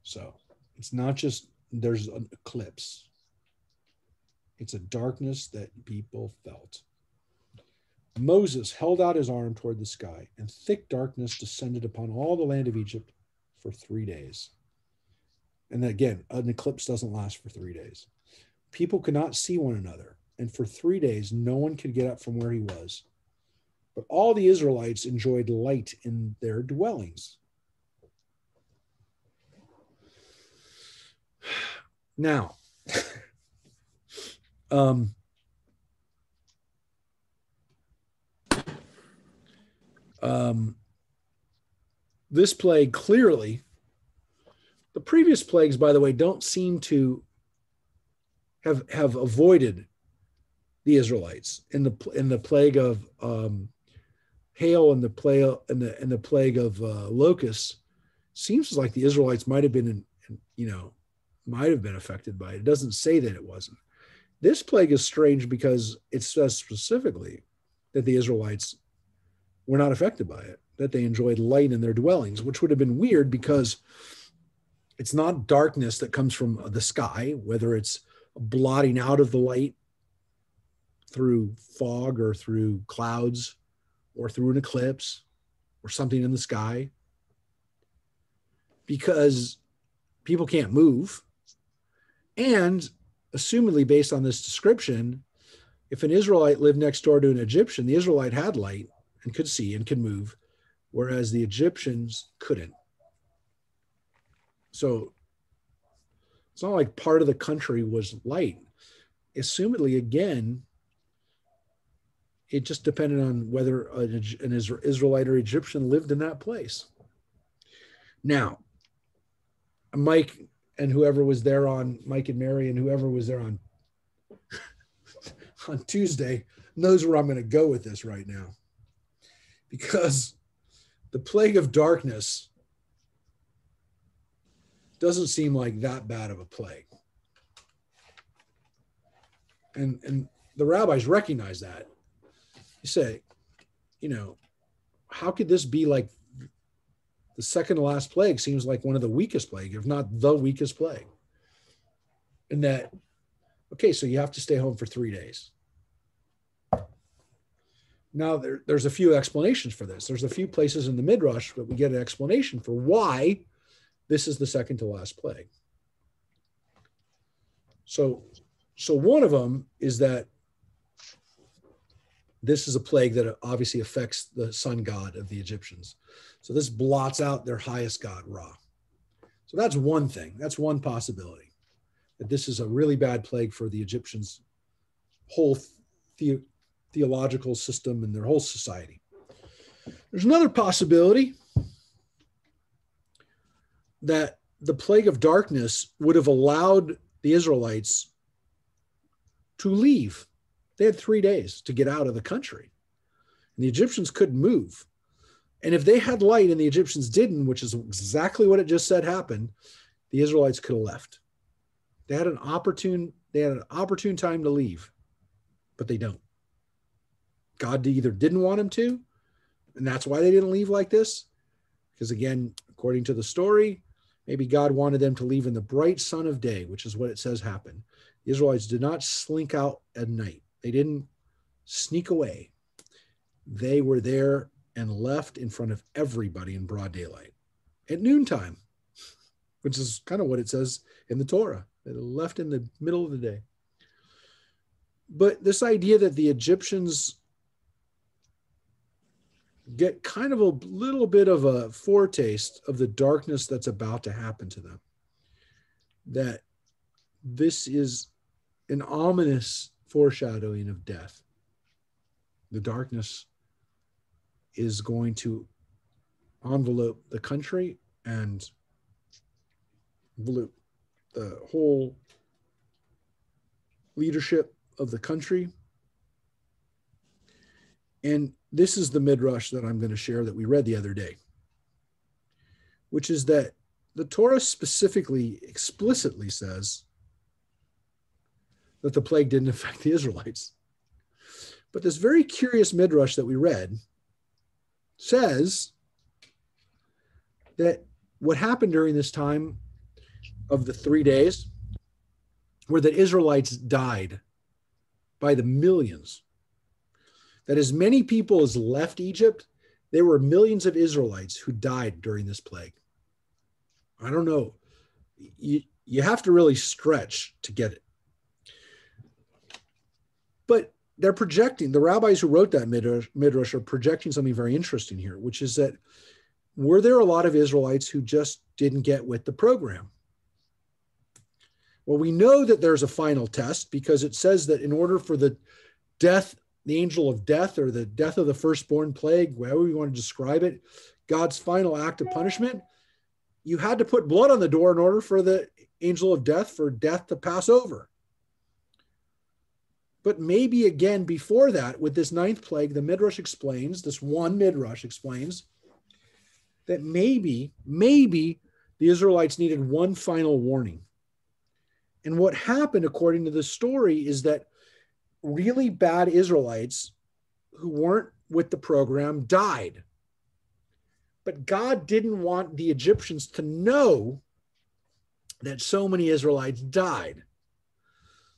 Speaker 2: So it's not just there's an eclipse. It's a darkness that people felt. Moses held out his arm toward the sky, and thick darkness descended upon all the land of Egypt for 3 days. And again, an eclipse doesn't last for 3 days. People could not see one another, and for 3 days, no one could get up from where he was. But all the Israelites enjoyed light in their dwellings. Now, this plague clearly, the previous plagues, by the way, don't seem to have avoided the Israelites. In the plague of hail and the plague of locusts, seems like the Israelites might have been might have been affected by it. It doesn't say that it wasn't. This plague is strange because it says specifically that the Israelites were not affected by it, that they enjoyed light in their dwellings, which would have been weird because it's not darkness that comes from the sky, whether it's blotting out of the light through fog or through clouds or through an eclipse or something in the sky, because people can't move. And assumedly, based on this description, if an Israelite lived next door to an Egyptian, the Israelite had light and could see and could move, whereas the Egyptians couldn't. So it's not like part of the country was light. Assumedly, again, it just depended on whether an Israelite or Egyptian lived in that place. Now, Mike and whoever was there on, Mike and Mary and whoever was there on Tuesday knows where I'm going to go with this right now. Because the plague of darkness doesn't seem like that bad of a plague. And the rabbis recognize that. You say, how could this be like the second to last plague? Seems like one of the weakest plague, if not the weakest plague. And that, okay, so you have to stay home for 3 days. Now, there's a few explanations for this. There's a few places in the Midrash that we get an explanation for why this is the second to last plague. So one of them is that this is a plague that obviously affects the sun god of the Egyptians. So this blots out their highest god, Ra. So that's one thing. That's one possibility, that this is a really bad plague for the Egyptians' whole theological system and their whole society. There's another possibility that the plague of darkness would have allowed the Israelites to leave. They had 3 days to get out of the country. And the Egyptians couldn't move. And if they had light and the Egyptians didn't, which is exactly what it just said happened, the Israelites could have left. They had an opportune time to leave, but they don't. God either didn't want them to, and that's why they didn't leave like this. Because again, according to the story, maybe God wanted them to leave in the bright sun of day, which is what it says happened. The Israelites did not slink out at night. They didn't sneak away. They were there and left in front of everybody in broad daylight at noontime, which is kind of what it says in the Torah. They left in the middle of the day. But this idea that the Egyptians get kind of a little bit of a foretaste of the darkness that's about to happen to them, that this is an ominous foreshadowing of death. The darkness is going to envelope the country and envelope the whole leadership of the country. And this is the midrash that I'm going to share that we read the other day, which is that the Torah specifically, explicitly says that the plague didn't affect the Israelites. But this very curious midrash that we read says that what happened during this time of the 3 days where the Israelites died by the millions. That as many people as left Egypt, there were millions of Israelites who died during this plague. I don't know. You have to really stretch to get it. But they're projecting, the rabbis who wrote that midrash are projecting something very interesting here, which is that were there a lot of Israelites who just didn't get with the program? Well, we know that there's a final test because it says that in order for the death, the angel of death, or the death of the firstborn plague, however you want to describe it, God's final act of punishment, you had to put blood on the door in order for the angel of death, for death to pass over. But maybe again before that, with this ninth plague, the midrash explains, this one midrash explains that maybe the Israelites needed one final warning. And what happened, according to the story, is that really bad Israelites who weren't with the program died. But God didn't want the Egyptians to know that so many Israelites died.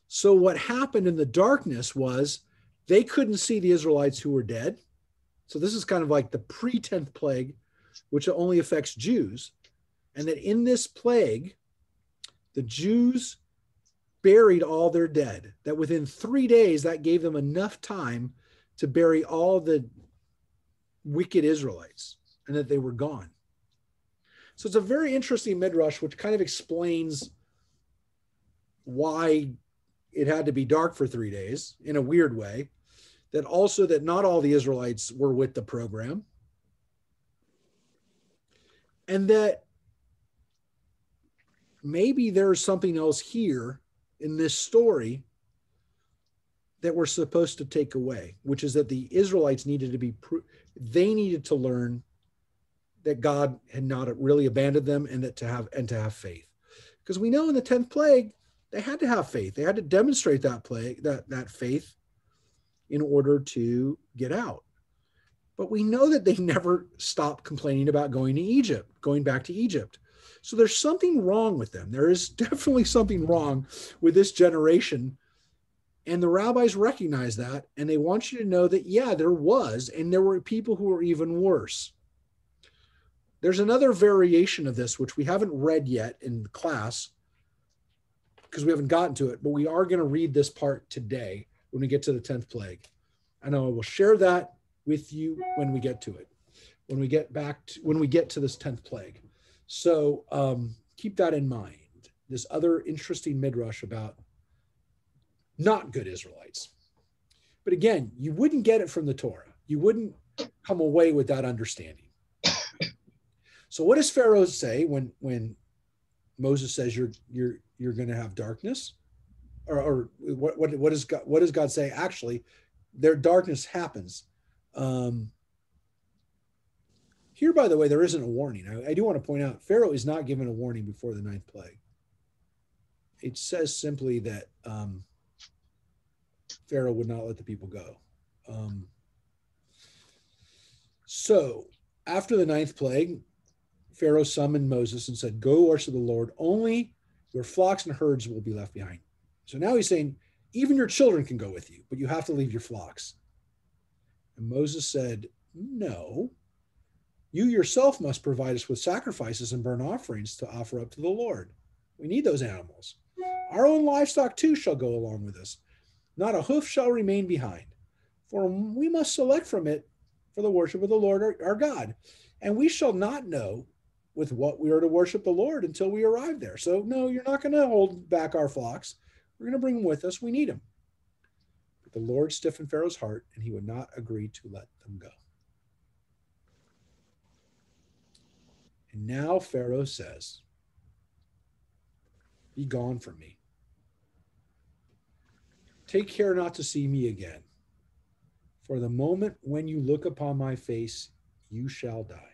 Speaker 2: So what happened in the darkness was they couldn't see the Israelites who were dead. So this is kind of like the pre-10th plague, which only affects Jews. And that in this plague, the Jews buried all their dead. That within 3 days, that gave them enough time to bury all the wicked Israelites, and that they were gone. So it's a very interesting midrash, which kind of explains why it had to be dark for 3 days in a weird way. That also that not all the Israelites were with the program. And that maybe there's something else here in this story that we're supposed to take away, which is that the Israelites needed to be, they needed to learn that God had not really abandoned them, and that to have faith. Because we know in the 10th plague, they had to have faith. They had to demonstrate that faith in order to get out. But we know that they never stopped complaining about going back to Egypt. So there's something wrong with them. There is definitely something wrong with this generation. And the rabbis recognize that. And they want you to know that, yeah, there was, and there were people who were even worse. There's another variation of this, which we haven't read yet in the class because we haven't gotten to it, but we are going to read this part today when we get to the 10th plague. I know I will share that with you when we get to it, when we get to this 10th plague. So keep that in mind. This other interesting midrash about not good Israelites. But again, you wouldn't get it from the Torah. You wouldn't come away with that understanding. So what does Pharaoh say when Moses says you're going to have darkness? Or what does God say? Actually, their darkness happens. Here, by the way, there isn't a warning. I do want to point out, Pharaoh is not given a warning before the 9th plague. It says simply that Pharaoh would not let the people go. So after the 9th plague, Pharaoh summoned Moses and said, "Go worship the Lord. Only your flocks and herds will be left behind." So now he's saying, even your children can go with you, but you have to leave your flocks. And Moses said, "No, you yourself must provide us with sacrifices and burnt offerings to offer up to the Lord. We need those animals. Our own livestock too shall go along with us. Not a hoof shall remain behind, for we must select from it for the worship of the Lord our God. And we shall not know with what we are to worship the Lord until we arrive there." So no, you're not going to hold back our flocks. We're going to bring them with us. We need them. But the Lord stiffened Pharaoh's heart, and he would not agree to let them go. And now Pharaoh says, "Be gone from me. Take care not to see me again. For the moment when you look upon my face, you shall die."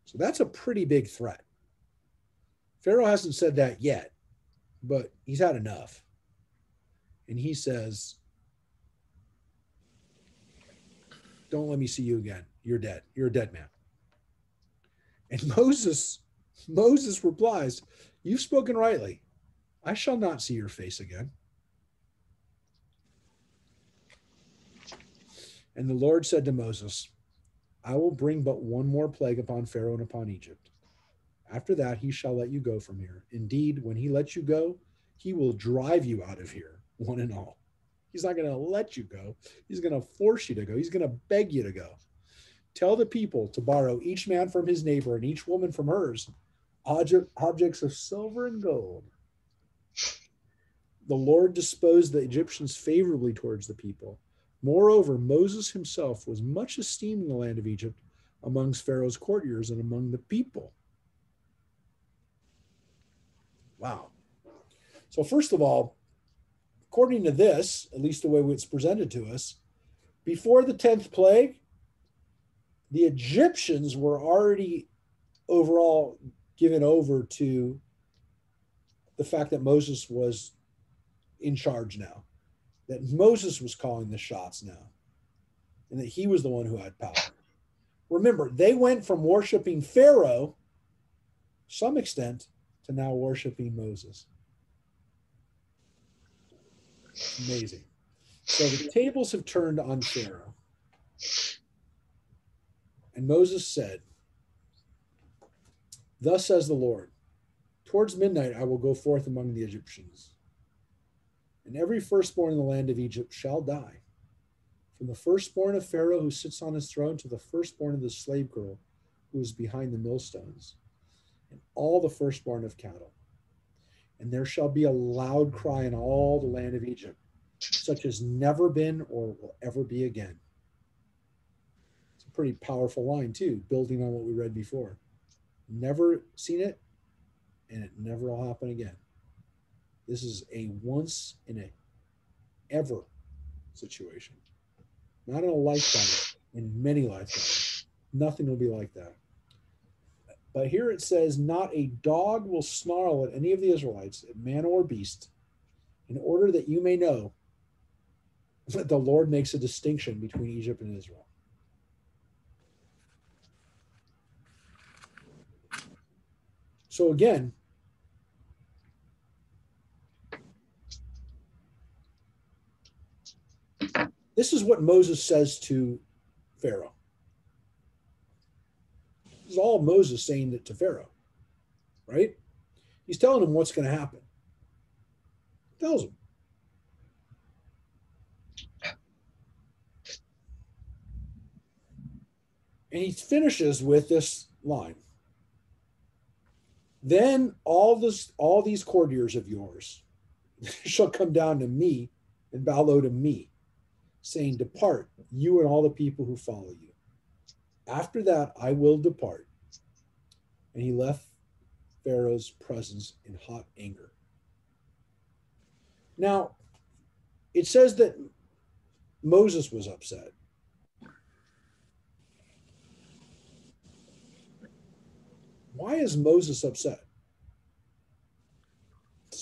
Speaker 2: So that's a pretty big threat. Pharaoh hasn't said that yet, but he's had enough. And he says, "Don't let me see you again. You're dead. You're a dead man." And Moses replies, "You've spoken rightly. I shall not see your face again. And the Lord said to Moses, I will bring but one more plague upon Pharaoh and upon Egypt. After that, he shall let you go from here. Indeed, when he lets you go, he will drive you out of here, one and all. He's not going to let you go. He's going to force you to go. He's going to beg you to go. Tell the people to borrow each man from his neighbor and each woman from hers objects of silver and gold. The Lord disposed the Egyptians favorably towards the people. Moreover, Moses himself was much esteemed in the land of Egypt amongst Pharaoh's courtiers and among the people. Wow. So first of all, according to this, at least the way it's presented to us, before the 10th plague, the Egyptians were already overall given over to the fact that Moses was in charge now, that Moses was calling the shots now, and that he was the one who had power. Remember, they went from worshiping Pharaoh, to some extent, to now worshiping Moses. Amazing. So the tables have turned on Pharaoh. And Moses said, Thus says the Lord, towards midnight I will go forth among the Egyptians, and every firstborn in the land of Egypt shall die, from the firstborn of Pharaoh who sits on his throne to the firstborn of the slave girl who is behind the millstones, and all the firstborn of cattle. And there shall be a loud cry in all the land of Egypt, such as never been or will ever be again. It's a pretty powerful line too, building on what we read before. Never seen it, and it never will happen again. This is a once in a ever situation. Not in a lifetime, in many lifetimes. Nothing will be like that. But here it says, not a dog will snarl at any of the Israelites, man or beast, in order that you may know that the Lord makes a distinction between Egypt and Israel. So again, this is what Moses says to Pharaoh. This is all Moses saying it to Pharaoh, right? He's telling him what's going to happen. He tells him. And he finishes with this line. Then all these courtiers of yours shall come down to me and bow low to me, saying, Depart, you and all the people who follow you. After that, I will depart. And he left Pharaoh's presence in hot anger. Now, it says that Moses was upset. Why is Moses upset?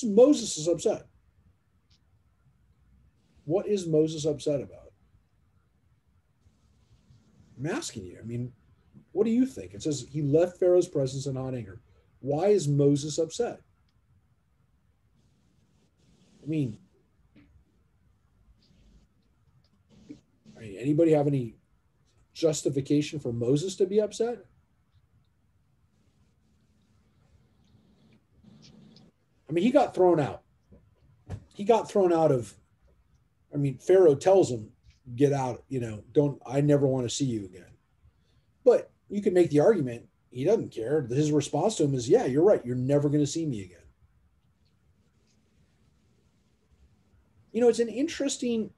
Speaker 2: Moses is upset. What is Moses upset about? I'm asking you. I mean, what do you think? It says he left Pharaoh's presence in hot anger. Why is Moses upset? I mean, anybody have any justification for Moses to be upset? I mean, he got thrown out. He got thrown out of, Pharaoh tells him, get out, I never want to see you again. But you can make the argument, he doesn't care. His response to him is, yeah, you're right. You're never going to see me again. It's an interesting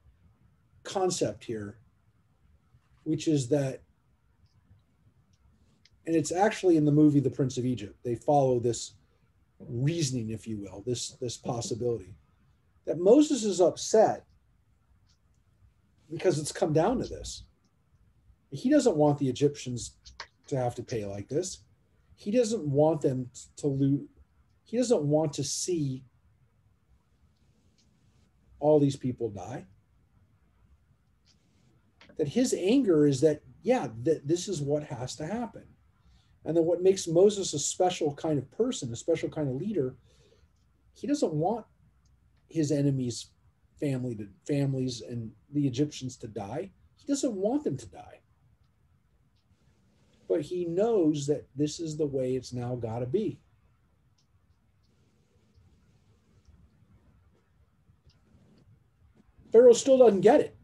Speaker 2: concept here, which is that, and it's actually in the movie The Prince of Egypt, they follow this reasoning, if you will, this possibility that Moses is upset because it's come down to this. He doesn't want the Egyptians to have to pay like this. He doesn't want them to lose. He doesn't want to see all these people die. That his anger is that, that this is what has to happen. And then what makes Moses a special kind of person, a special kind of leader, he doesn't want his enemies' families and the Egyptians to die. He doesn't want them to die. But he knows that this is the way it's now got to be. Pharaoh still doesn't get it.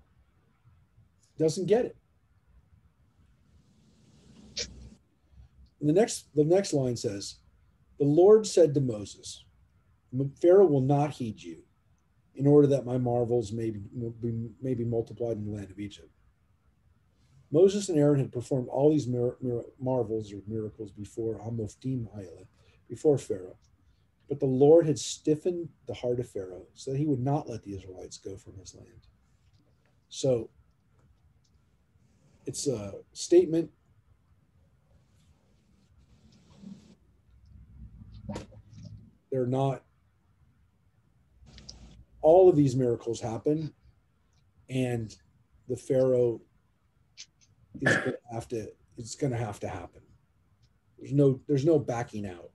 Speaker 2: Doesn't get it. And the next line says, the Lord said to Moses, Pharaoh will not heed you, in order that my marvels may be multiplied in the land of Egypt. Moses and Aaron had performed all these marvels or miracles before before Pharaoh. But the Lord had stiffened the heart of Pharaoh so that he would not let the Israelites go from his land. So it's a statement. They're not, all of these miracles happen, and the Pharaoh is going to have to, it's going to have to happen. There's no backing out,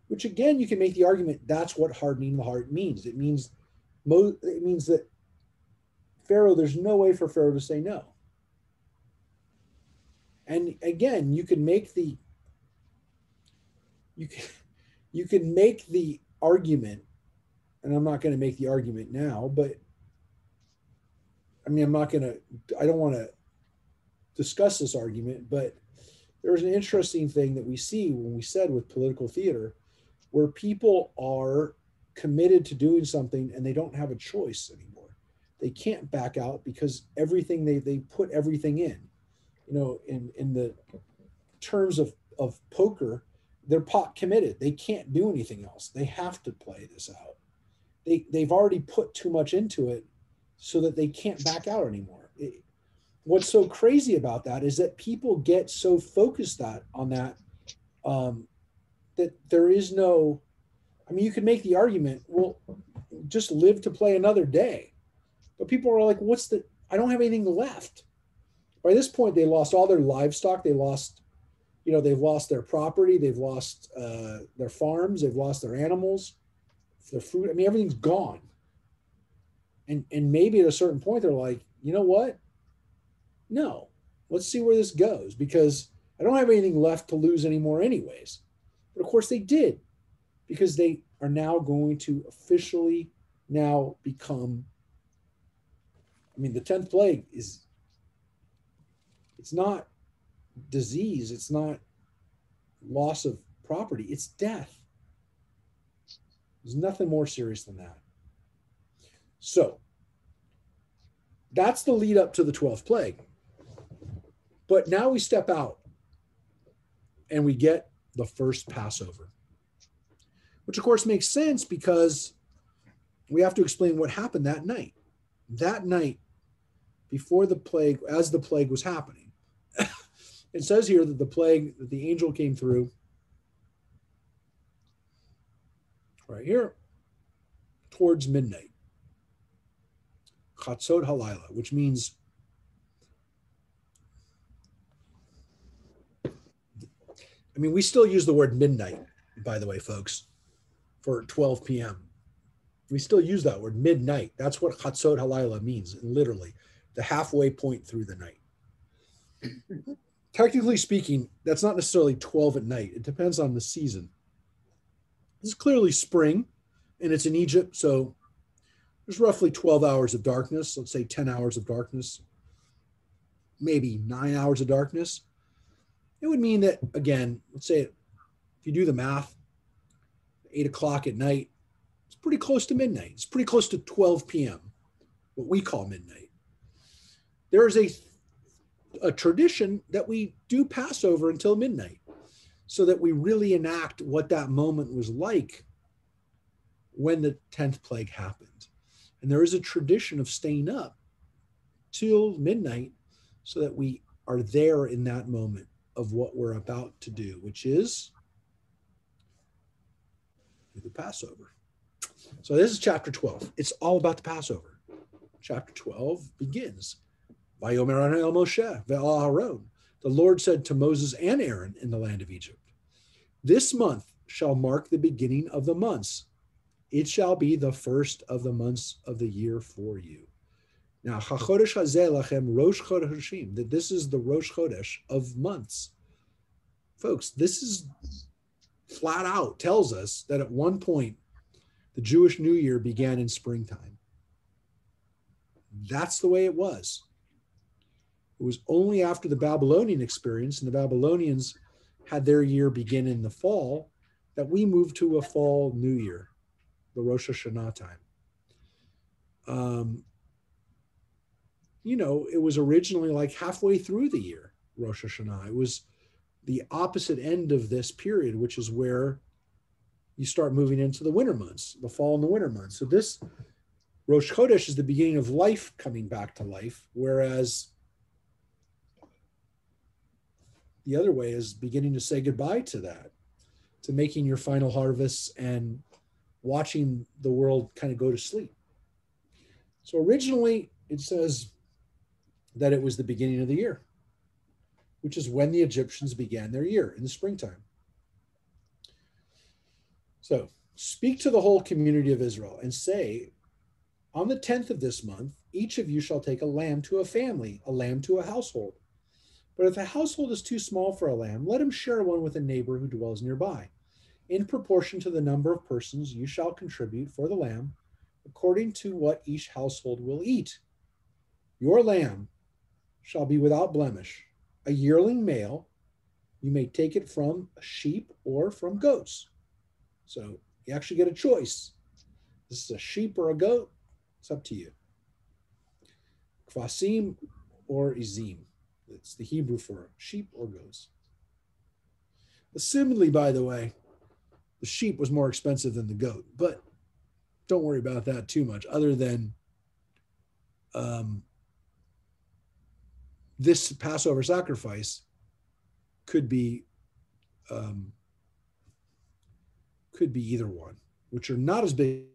Speaker 2: which again, you can make the argument that's what hardening the heart means. It means that Pharaoh, there's no way for Pharaoh to say no. And again, you can make the argument, and I'm not going to make the argument now, but I mean, I don't want to discuss this argument, but there's an interesting thing that we see when we said with political theater, where people are committed to doing something and they don't have a choice anymore. They can't back out because everything they put everything in, in the terms of poker, they're pot committed. They can't do anything else. They have to play this out. They've already put too much into it so that they can't back out anymore. What's so crazy about that is that people get so focused on that, that there is no, I mean, you could make the argument, well, just live to play another day. But people are like, I don't have anything left. By this point, they lost all their livestock. They've lost their property. They've lost their farms. They've lost their animals, their food. I mean, everything's gone. And maybe at a certain point, they're like, you know what? No, let's see where this goes, because I don't have anything left to lose anymore anyways. But of course they did, because they are now going to officially now become, I mean, the 10th plague it's not disease. It's not loss of property. It's death. There's nothing more serious than that. So that's the lead up to the 12th plague. But now we step out and we get the first Passover, which of course makes sense because we have to explain what happened that night. That night before the plague, as the plague was happening, it says here that the angel came through right here towards midnight. Chatzot halayla, which means we still use the word midnight, by the way, folks, for 12 p.m. We still use that word, midnight. That's what Chatzot halayla means, literally, the halfway point through the night. Technically speaking, that's not necessarily 12 at night. It depends on the season. This is clearly spring, and it's in Egypt, so there's roughly 12 hours of darkness, let's say 10 hours of darkness, maybe 9 hours of darkness. It would mean that, again, let's say if you do the math, 8 o'clock at night, it's pretty close to midnight. It's pretty close to 12 p.m., what we call midnight. There is a tradition that we do Passover until midnight so that we really enact what that moment was like when the 10th plague happened. And there is a tradition of staying up till midnight so that we are there in that moment of what we're about to do, which is the Passover. So this is chapter 12. It's all about the Passover. Chapter 12 begins. Vayomer el Moshe ve'al Aaron. The Lord said to Moses and Aaron in the land of Egypt, this month shall mark the beginning of the months. It shall be the first of the months of the year for you. Now, Chachodesh Hazeh Lachem Rosh Chodeshim, that this is the Rosh Chodesh of months. Folks, this is flat out tells us that at one point, the Jewish New Year began in springtime. That's the way it was. It was only after the Babylonian experience, and the Babylonians had their year begin in the fall, that we moved to a fall New Year, the Rosh Hashanah time. It was originally like halfway through the year, Rosh Hashanah. It was the opposite end of this period, which is where you start moving into the winter months, the fall and the winter months. So this Rosh Chodesh is the beginning of life coming back to life, whereas the other way is beginning to say goodbye to that, to making your final harvests and watching the world kind of go to sleep. So originally it says that it was the beginning of the year, which is when the Egyptians began their year in the springtime. So speak to the whole community of Israel and say, on the 10th of this month, each of you shall take a lamb to a family, a lamb to a household. But if a household is too small for a lamb, let him share one with a neighbor who dwells nearby. In proportion to the number of persons, you shall contribute for the lamb, according to what each household will eat. Your lamb shall be without blemish, a yearling male. You may take it from a sheep or from goats. So you actually get a choice. This is a sheep or a goat. It's up to you. Kvasim or izim. It's the Hebrew for sheep or goats. Assumedly, by the way, the sheep was more expensive than the goat, but don't worry about that too much, other than this Passover sacrifice could be either one, which are not as big.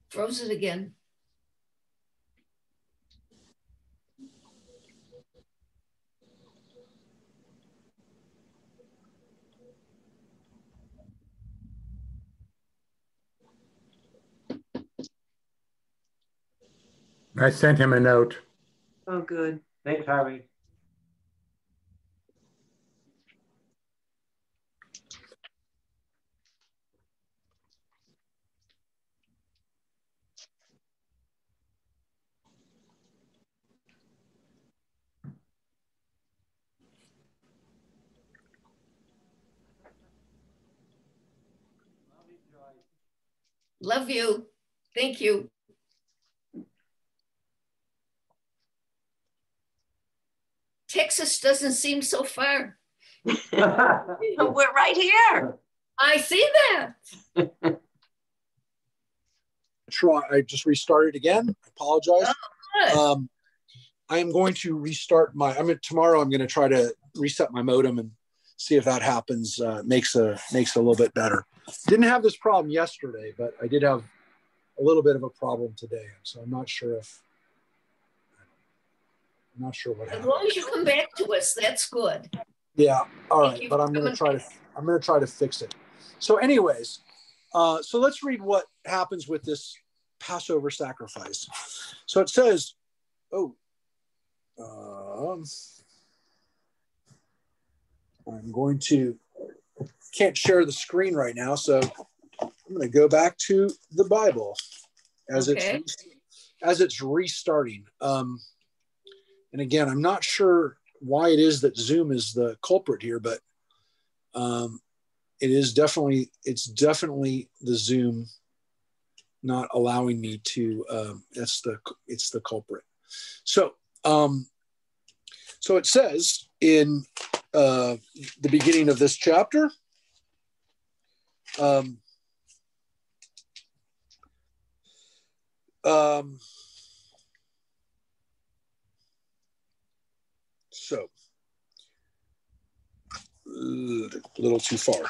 Speaker 5: Froze it again.
Speaker 1: I sent him a note.
Speaker 6: Oh, good. Thanks, Harvey.
Speaker 5: Love you. Thank you. Texas doesn't seem so far.
Speaker 6: We're right here.
Speaker 5: I see that.
Speaker 2: I just restarted again. I apologize.
Speaker 5: Oh,
Speaker 2: I am going to restart tomorrow I'm going to try to reset my modem and see if that happens. Makes a little bit better. Didn't have this problem yesterday, but I did have a little bit of a problem today. So I'm not sure what happened.
Speaker 5: as long as you come back to us, that's good.
Speaker 2: Yeah. All right.
Speaker 5: Thank
Speaker 2: But I'm going to try to fix it. So anyways, so let's read what happens with this Passover sacrifice. So it says, can't share the screen right now. So I'm going to go back to the Bible as it's restarting. And again, I'm not sure why it is that Zoom is the culprit here, but it's definitely the Zoom not allowing me to. It's the culprit. So it says in the beginning of this chapter. So a little too far.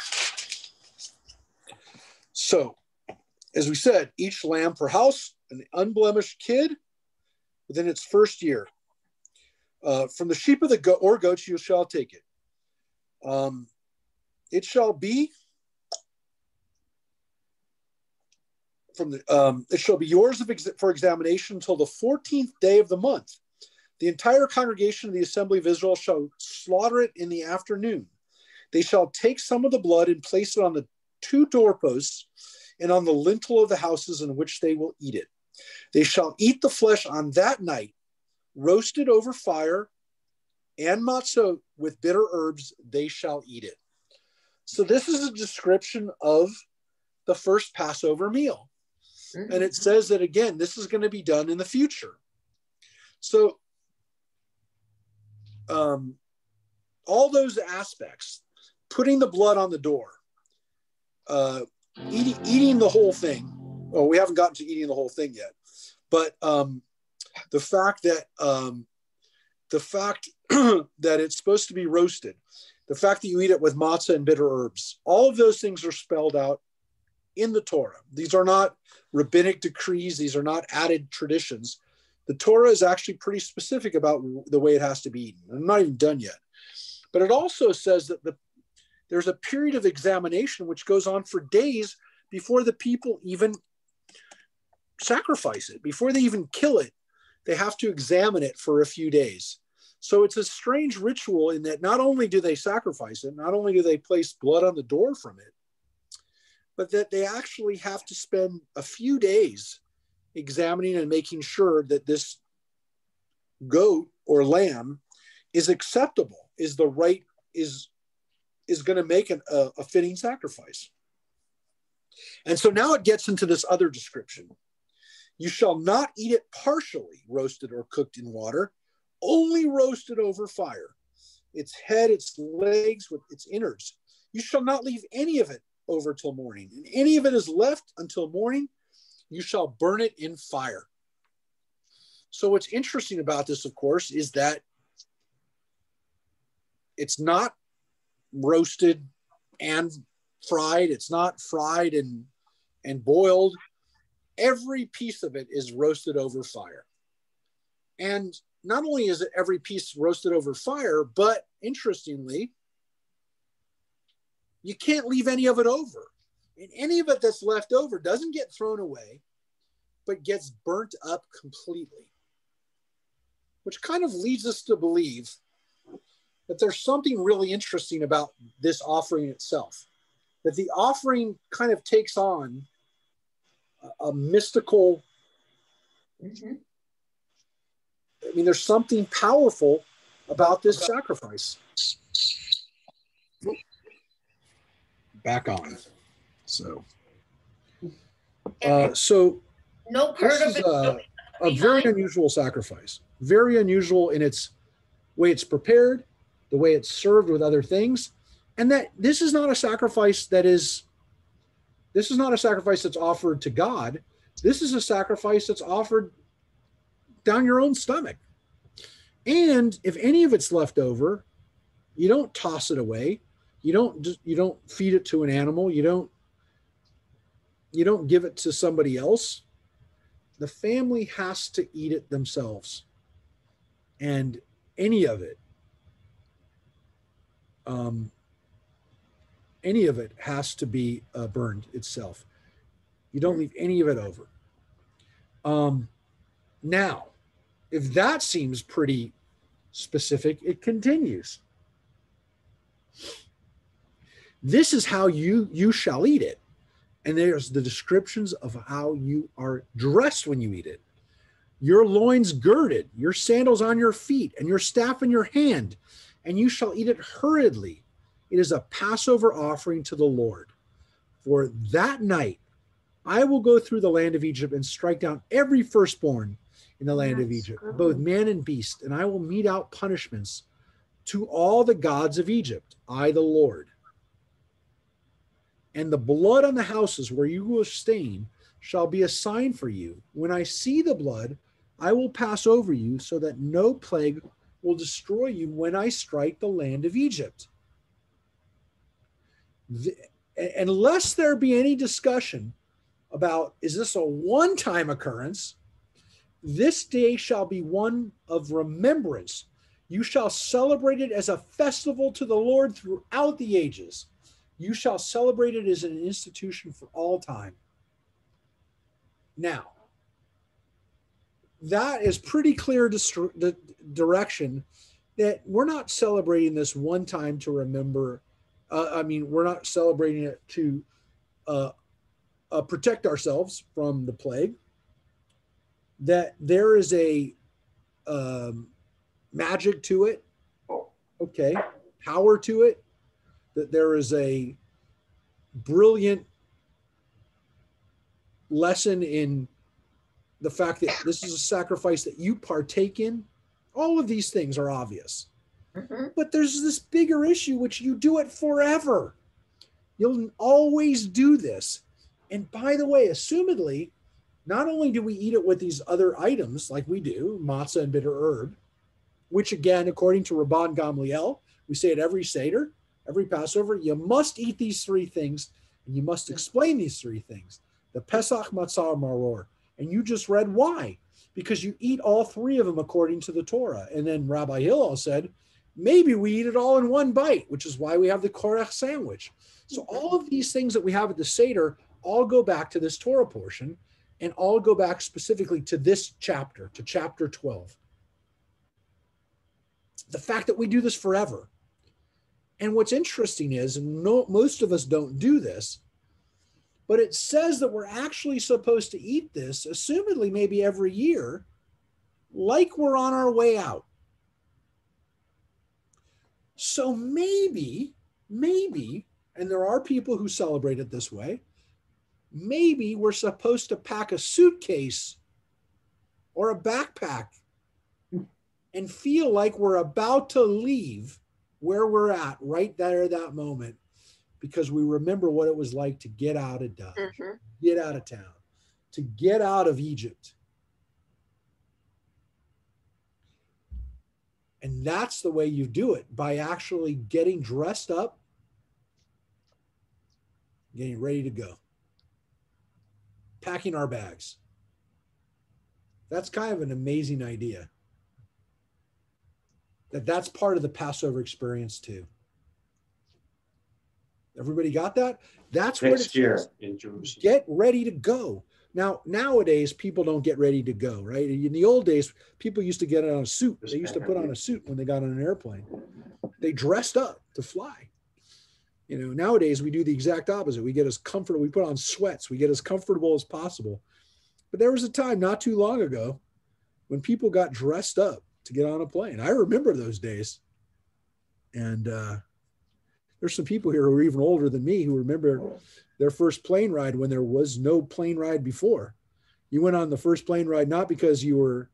Speaker 2: So as we said, each lamb per house, an unblemished kid within its first year. From the sheep of the goats you shall take it. It shall be it shall be yours for examination until the 14th day of the month. The entire congregation of the assembly of Israel shall slaughter it in the afternoon. They shall take some of the blood and place it on the 2 doorposts and on the lintel of the houses in which they will eat it. They shall eat the flesh on that night, roasted over fire, and matzah with bitter herbs, they shall eat it. So this is a description of the first Passover meal. And it says that, again, this is going to be done in the future. So all those aspects, putting the blood on the door, eating the whole thing. Well, we haven't gotten to eating the whole thing yet, but the fact that that it's supposed to be roasted, the fact that you eat it with matzah and bitter herbs, all of those things are spelled out in the Torah. These are not rabbinic decrees. These are not added traditions. The Torah is actually pretty specific about the way it has to be eaten. I'm not even done yet. But it also says that there's a period of examination which goes on for days before the people even sacrifice it, before they even kill it. They have to examine it for a few days. So it's a strange ritual in that not only do they sacrifice it, not only do they place blood on the door from it, but that they actually have to spend a few days examining and making sure that this goat or lamb is acceptable, is the right, is going to make a fitting sacrifice. And so now it gets into this other description. You shall not eat it partially roasted or cooked in water, only roasted over fire. Its head, its legs, with its innards. You shall not leave any of it over till morning. And any of it is left until morning, you shall burn it in fire. So what's interesting about this, of course, is that it's not roasted and fried. It's not fried and boiled. Every piece of it is roasted over fire. And not only is it every piece roasted over fire, but interestingly, you can't leave any of it over. And any of it that's left over doesn't get thrown away, but gets burnt up completely. Which kind of leads us to believe that there's something really interesting about this offering itself. That the offering kind of takes on a mystical, I mean, there's something powerful about this sacrifice. Back on. So
Speaker 5: No part
Speaker 2: this
Speaker 5: of
Speaker 2: is
Speaker 5: it.
Speaker 2: a very unusual sacrifice. Very unusual in its way it's prepared, the way it's served with other things, and that this is not a sacrifice that's offered to God. This is a sacrifice that's offered down your own stomach. And if any of it's left over, you don't toss it away. You don't feed it to an animal. You don't give it to somebody else. The family has to eat it themselves. And any of it has to be burned itself. You don't leave any of it over. Now, if that seems pretty specific, it continues. This is how you shall eat it. And there's the descriptions of how you are dressed when you eat it. Your loins girded, your sandals on your feet, and your staff in your hand, and you shall eat it hurriedly. It is a Passover offering to the Lord. For that night I will go through the land of Egypt and strike down every firstborn in the land of Egypt, both man and beast, and I will mete out punishments to all the gods of Egypt, I the Lord. And the blood on the houses where you will stain shall be a sign for you. When I see the blood, I will pass over you so that no plague will destroy you when I strike the land of Egypt. Unless there be any discussion about, is this a one-time occurrence? This day shall be one of remembrance. You shall celebrate it as a festival to the Lord throughout the ages. You shall celebrate it as an institution for all time. Now, that is pretty clear the direction that we're not celebrating this one time to remember. We're not celebrating it to protect ourselves from the plague. That there is a magic to it, okay, power to it, that there is a brilliant lesson in the fact that this is a sacrifice that you partake in. All of these things are obvious. But there's this bigger issue, which you do it forever. You'll always do this. And by the way, assumedly, not only do we eat it with these other items like we do, matzah and bitter herb, which again, according to Rabban Gamliel, we say at every Seder, every Passover, you must eat these three things and you must explain these three things. The Pesach, Matzah, Maror. And you just read why. Because you eat all three of them according to the Torah. And then Rabbi Hillel said, maybe we eat it all in one bite, which is why we have the Korach sandwich. So all of these things that we have at the Seder all go back to this Torah portion and all go back specifically to this chapter, to chapter 12. The fact that we do this forever. And what's interesting is, most of us don't do this, but it says that we're actually supposed to eat this, assumedly maybe every year, like we're on our way out. So maybe, and there are people who celebrate it this way, maybe we're supposed to pack a suitcase or a backpack and feel like we're about to leave where we're at right there at that moment, because we remember what it was like to get out of Dodge, get out of town, to get out of Egypt. And that's the way you do it, by actually getting dressed up, getting ready to go, packing our bags. That's kind of an amazing idea. That's part of the Passover experience too. Everybody got that? That's what it's in Jerusalem. Get ready to go. Now, nowadays, people don't get ready to go, right? In the old days, people used to get on a suit. They used to put on a suit when they got on an airplane. They dressed up to fly. You know, nowadays, we do the exact opposite. We get as comfortable. We put on sweats. We get as comfortable as possible. But there was a time not too long ago when people got dressed up to get on a plane. I remember those days. And there's some people here who are even older than me who remember their first plane ride when there was no plane ride before. You went on the first plane ride not because you were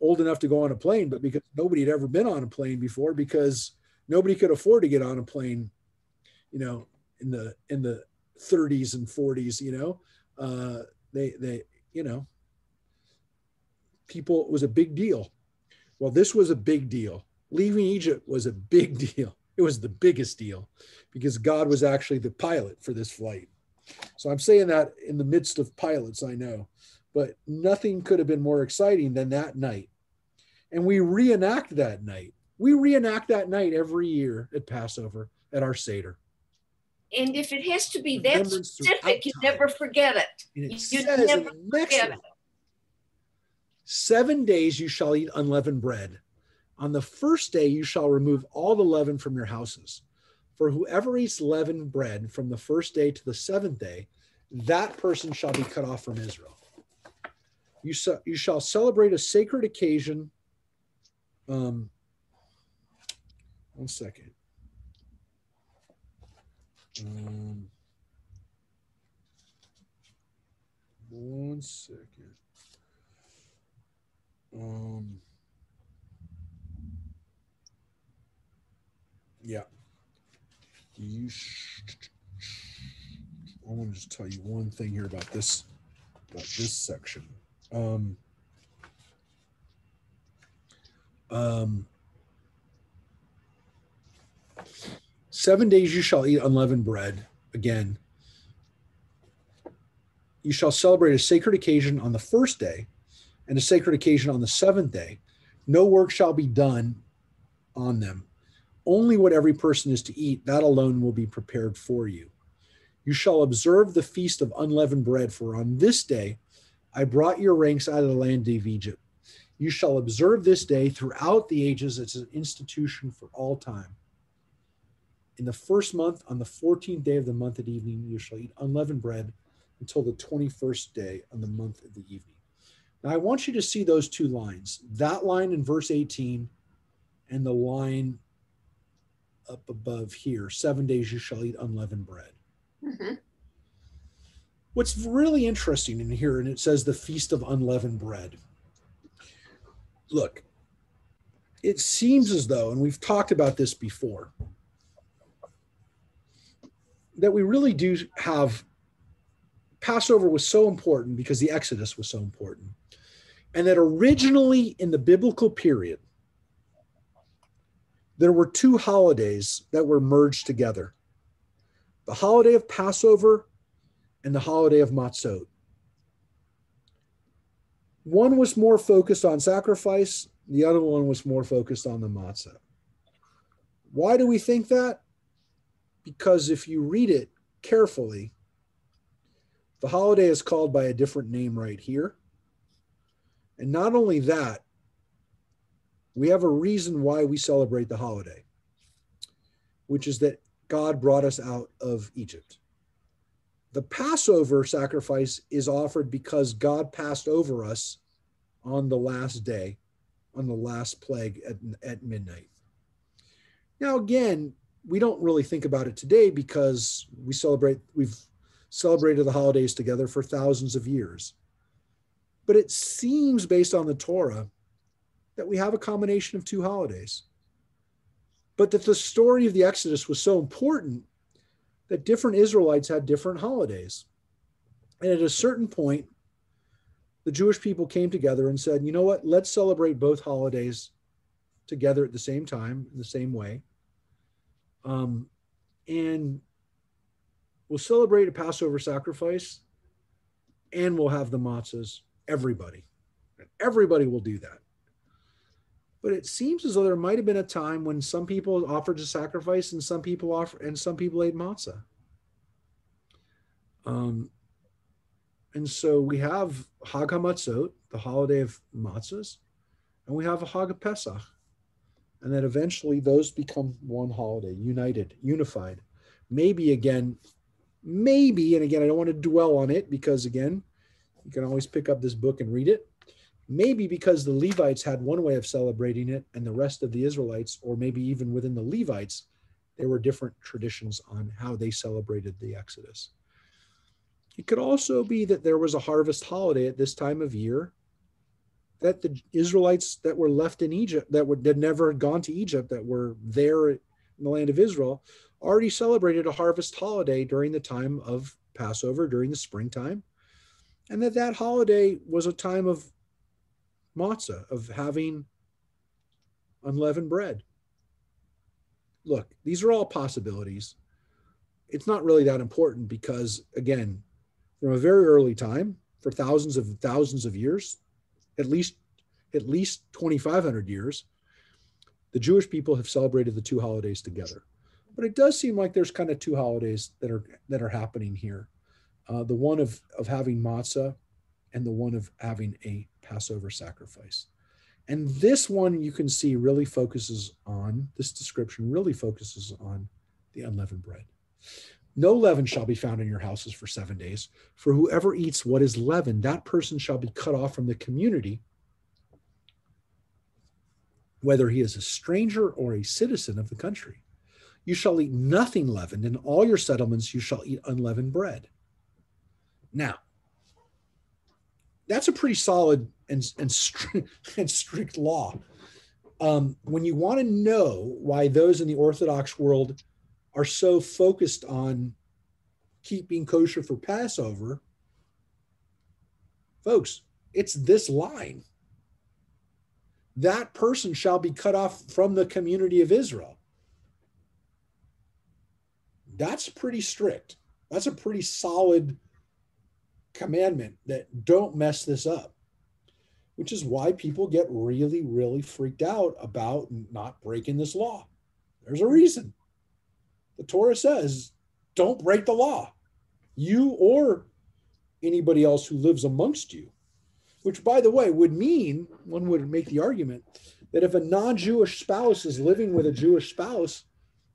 Speaker 2: old enough to go on a plane, but because nobody had ever been on a plane before, because nobody could afford to get on a plane, you know, in the 30s and 40s, you know. They you know, people, it was a big deal. Well, this was a big deal. Leaving Egypt was a big deal. It was the biggest deal because God was actually the pilot for this flight. So I'm saying that in the midst of pilots, I know, but nothing could have been more exciting than that night. And we reenact that night. We reenact that night every year at Passover at our Seder.
Speaker 5: And if it has to be that specific, you never forget it.
Speaker 2: And it says in the next one, 7 days you shall eat unleavened bread. On the first day you shall remove all the leaven from your houses. For whoever eats leavened bread from the first day to the seventh day, that person shall be cut off from Israel. You shall celebrate a sacred occasion. One second. One second. Yeah. I want to just tell you one thing here about this section. 7 days you shall eat unleavened bread. Again, You shall celebrate a sacred occasion on the first day and a sacred occasion on the seventh day. No work shall be done on them. Only what every person is to eat, that alone will be prepared for you. You shall observe the feast of unleavened bread, for on this day I brought your ranks out of the land of Egypt. You shall observe this day throughout the ages. It's an institution for all time. In the first month, on the 14th day of the month at evening, you shall eat unleavened bread until the 21st day on the month of the evening. Now, I want you to see those two lines, that line in verse 18 and the line up above here, 7 days you shall eat unleavened bread.
Speaker 5: Mm-hmm.
Speaker 2: What's really interesting in here, and it says the feast of unleavened bread. Look, it seems as though, and we've talked about this before, that we really do have, Passover was so important because the Exodus was so important. And that originally in the biblical period, there were two holidays that were merged together. The holiday of Passover and the holiday of Matzot. One was more focused on sacrifice. The other one was more focused on the matzah. Why do we think that? Because if you read it carefully, the holiday is called by a different name right here. And not only that, we have a reason why we celebrate the holiday, which is that God brought us out of Egypt. The Passover sacrifice is offered because God passed over us on the last day, on the last plague at midnight. Now, again, we don't really think about it today because we've celebrated the holidays together for thousands of years. But it seems, based on the Torah, that we have a combination of two holidays. But that the story of the Exodus was so important that different Israelites had different holidays. And at a certain point, the Jewish people came together and said, you know what, let's celebrate both holidays together at the same time, in the same way. And we'll celebrate a Passover sacrifice and we'll have the matzahs, everybody. Everybody will do that. But it seems as though there might have been a time when some people offered to sacrifice and some people ate matzah. And so we have Hag HaMatzot, the holiday of matzahs, and we have a Hag Pesach. And then eventually those become one holiday, unified. Maybe, and again, I don't want to dwell on it because, again, you can always pick up this book and read it. Maybe because the Levites had one way of celebrating it and the rest of the Israelites, or maybe even within the Levites, there were different traditions on how they celebrated the Exodus. It could also be that there was a harvest holiday at this time of year that the Israelites that were left in Egypt, that had never gone to Egypt, that were there in the land of Israel, already celebrated a harvest holiday during the time of Passover, during the springtime, and that holiday was a time of matzah, of having unleavened bread. Look, these are all possibilities. It's not really that important because, again, from a very early time, for thousands of years, at least 2,500 years, the Jewish people have celebrated the two holidays together. But it does seem like there's kind of two holidays that are happening here. The one of having matzah and the one of having a Passover sacrifice. And this one you can see really focuses on, this description really focuses on the unleavened bread. No leaven shall be found in your houses for 7 days, for whoever eats what is leavened, that person shall be cut off from the community, whether he is a stranger or a citizen of the country. You shall eat nothing leavened. In all your settlements you shall eat unleavened bread. Now, that's a pretty solid and strict law. When you want to know why those in the Orthodox world are so focused on keeping kosher for Passover, folks, it's this line. That person shall be cut off from the community of Israel. That's pretty strict. That's a pretty solid commandment that don't mess this up, which is why people get really, really freaked out about not breaking this law. There's a reason. The Torah says, don't break the law, you or anybody else who lives amongst you, which, by the way, would mean, one would make the argument that if a non-Jewish spouse is living with a Jewish spouse,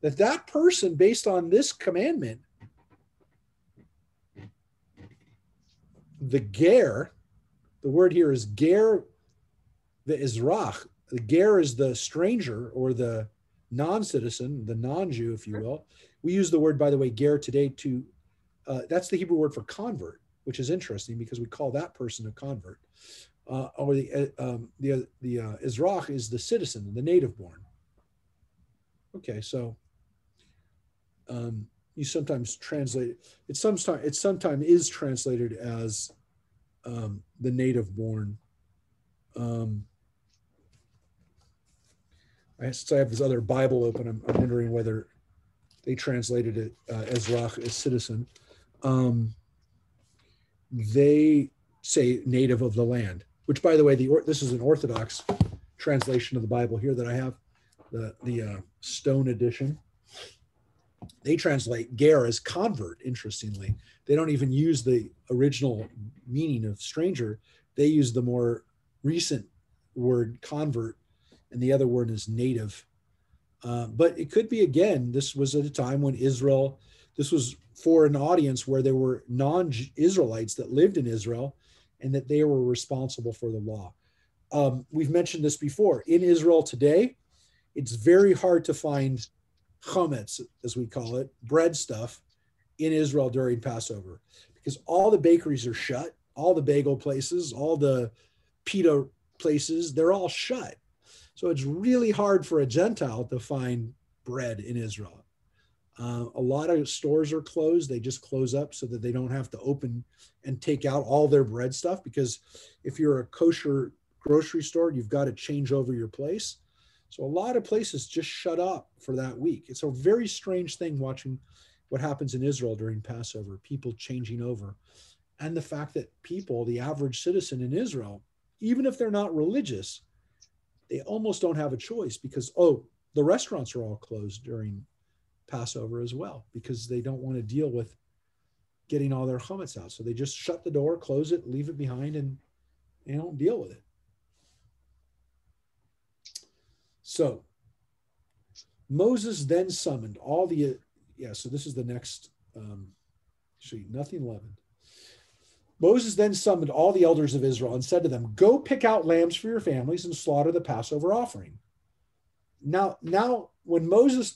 Speaker 2: that that person, based on this commandment, the ger, the word here is ger, the Izrach. The ger is the stranger or the non-citizen, the non-Jew, if you will. We use the word, by the way, ger today to, that's the Hebrew word for convert, which is interesting because we call that person a convert. Or the Izrach is the citizen, the native born. Okay, so you sometimes translate it. Sometimes is translated as the native born. Since I have this other Bible open, I'm wondering whether they translated it Ezrach as citizen. They say native of the land, which, by the way, this is an Orthodox translation of the Bible here that I have, the Stone edition. They translate ger as convert, interestingly. They don't even use the original meaning of stranger. They use the more recent word convert, and the other word is native. But it could be, again, this was at a time when Israel, this was for an audience where there were non-Israelites that lived in Israel and that they were responsible for the law. We've mentioned this before. In Israel today, it's very hard to find chametz, as we call it, bread stuff, in Israel during Passover, because all the bakeries are shut, all the bagel places, all the pita places, they're all shut. So it's really hard for a Gentile to find bread in Israel. A lot of stores are closed. They just close up so that they don't have to open and take out all their bread stuff, because if you're a kosher grocery store, you've got to change over your place. So a lot of places just shut up for that week. It's a very strange thing watching what happens in Israel during Passover, people changing over. And the fact that people, the average citizen in Israel, even if they're not religious, they almost don't have a choice because, the restaurants are all closed during Passover as well, because they don't want to deal with getting all their chametz out. So they just shut the door, close it, leave it behind, and they don't deal with it. So Moses then summoned all the, so this is the next sheet, nothing leavened. Moses then summoned all the elders of Israel and said to them, go pick out lambs for your families and slaughter the Passover offering. Now when Moses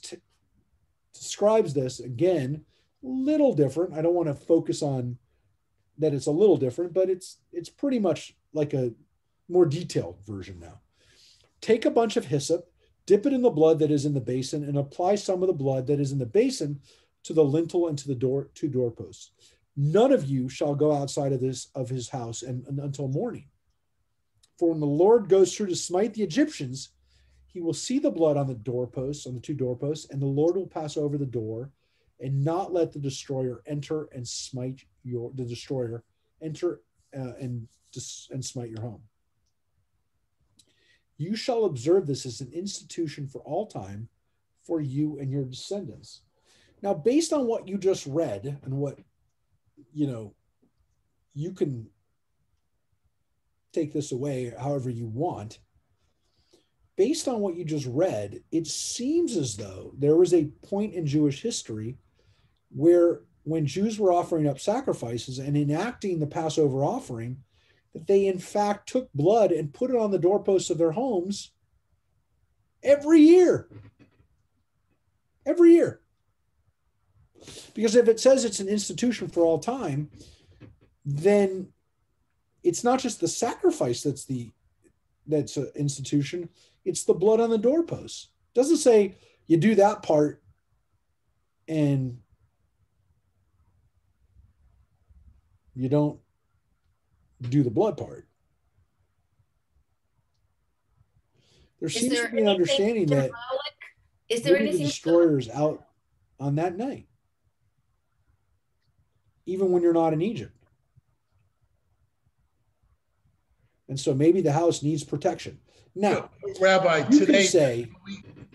Speaker 2: describes this, again, little different. I don't want to focus on that it's a little different, but it's pretty much like a more detailed version now. Take a bunch of hyssop, dip it in the blood that is in the basin, and apply some of the blood that is in the basin to the lintel and to the two doorposts. None of you shall go outside of his house and until morning. For when the Lord goes through to smite the Egyptians, he will see the blood on the doorposts, on the two doorposts, and the Lord will pass over the door and not let the destroyer enter and smite and smite your home. You shall observe this as an institution for all time for you and your descendants. Now, based on what you just read and what, you can take this away however you want. Based on what you just read, it seems as though there was a point in Jewish history where when Jews were offering up sacrifices and enacting the Passover offering, that they in fact took blood and put it on the doorposts of their homes every year. Every year. Because if it says it's an institution for all time, then it's not just the sacrifice that's an institution, it's the blood on the doorposts. It doesn't say you do that part and you don't do the blood part. There seems to be an understanding that the destroyer is out on that night, even when you're not in Egypt. And so maybe the house needs protection. Now,
Speaker 3: Rabbi,
Speaker 2: you
Speaker 3: today,
Speaker 2: can say,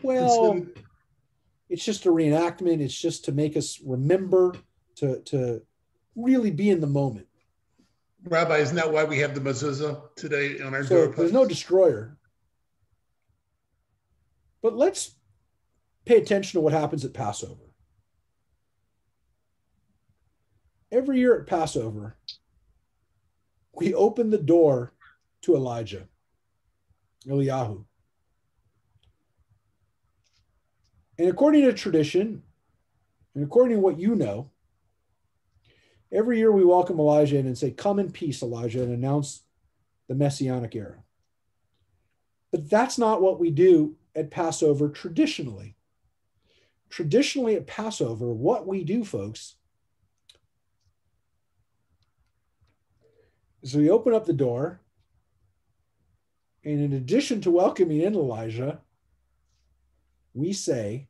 Speaker 2: well, it's just a reenactment. It's just to make us remember to really be in the moment.
Speaker 3: Rabbi, isn't that why we have the mezuzah today on our
Speaker 2: So
Speaker 3: doorpost?
Speaker 2: there's no destroyer. But let's pay attention to what happens at Passover. Every year at Passover, we open the door to Elijah, Eliyahu. And according to tradition, and according to what you know, every year we welcome Elijah in and say, come in peace, Elijah, and announce the Messianic era. But that's not what we do at Passover traditionally. Traditionally at Passover, what we do, folks, is we open up the door, and in addition to welcoming in Elijah, we say,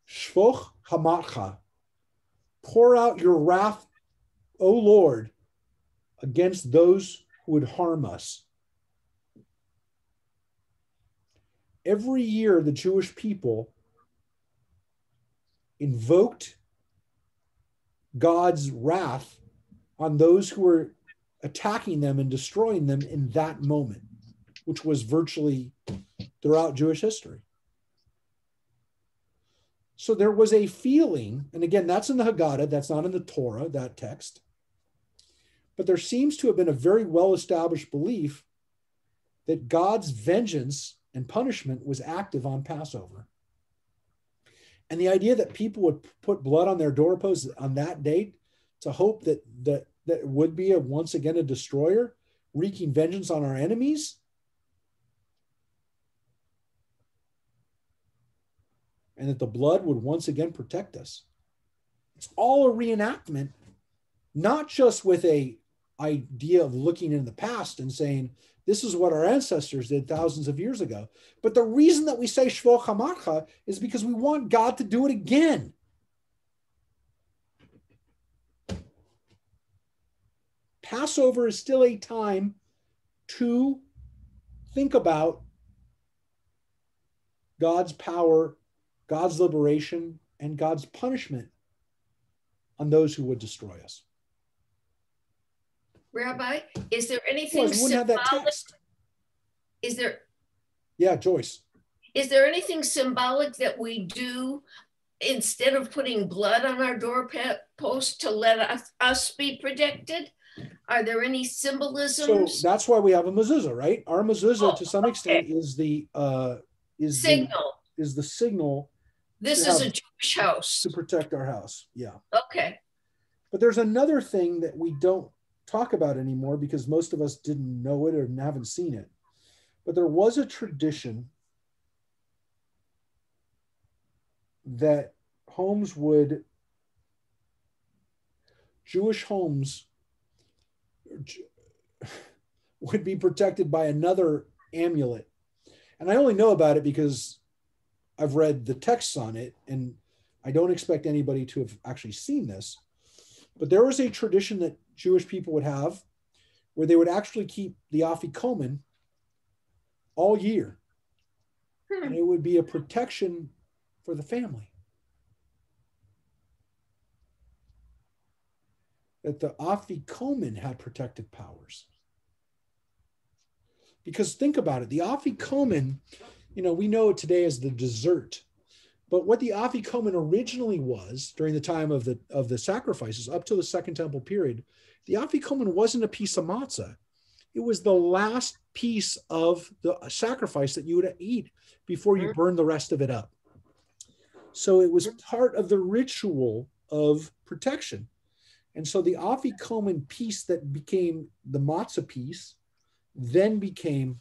Speaker 2: Shvoch Hamatcha, pour out your wrath, O Lord, against those who would harm us. Every year, the Jewish people invoked God's wrath on those who were attacking them and destroying them in that moment, which was virtually throughout Jewish history. So there was a feeling, and again, that's in the Haggadah, that's not in the Torah, that text, but there seems to have been a very well-established belief that God's vengeance and punishment was active on Passover. And the idea that people would put blood on their doorposts on that date to hope that would be once again a destroyer wreaking vengeance on our enemies, and that the blood would once again protect us. It's all a reenactment, not just with a idea of looking in the past and saying, this is what our ancestors did thousands of years ago. But the reason that we say Shvoch Hamatcha is because we want God to do it again. Passover is still a time to think about God's power, God's liberation, and God's punishment on those who would destroy us.
Speaker 5: Rabbi, is there anything
Speaker 2: symbolic?
Speaker 5: Is there?
Speaker 2: Yeah, Joyce.
Speaker 5: Is there anything symbolic that we do instead of putting blood on our doorpost to let us be protected? Are there any symbolisms?
Speaker 2: So that's why we have a mezuzah, right? Our mezuzah, to some extent, is the
Speaker 5: signal.
Speaker 2: Is the signal.
Speaker 5: This is a Jewish house
Speaker 2: to protect our house. Yeah.
Speaker 5: Okay.
Speaker 2: But there's another thing that we don't talk about anymore because most of us didn't know it or haven't seen it. But there was a tradition that Jewish homes would be protected by another amulet. And I only know about it because I've read the texts on it, and I don't expect anybody to have actually seen this. But there was a tradition that Jewish people would have where they would actually keep the afikomen all year. And it would be a protection for the family. That the afikomen had protective powers. Because think about it, the afikomen, we know it today as the dessert. But what the afikomen originally was during the time of the sacrifices up to the Second Temple period, the afikomen wasn't a piece of matzah. It was the last piece of the sacrifice that you would eat before you burn the rest of it up. So it was part of the ritual of protection. And so the afikomen piece that became the matzah piece then became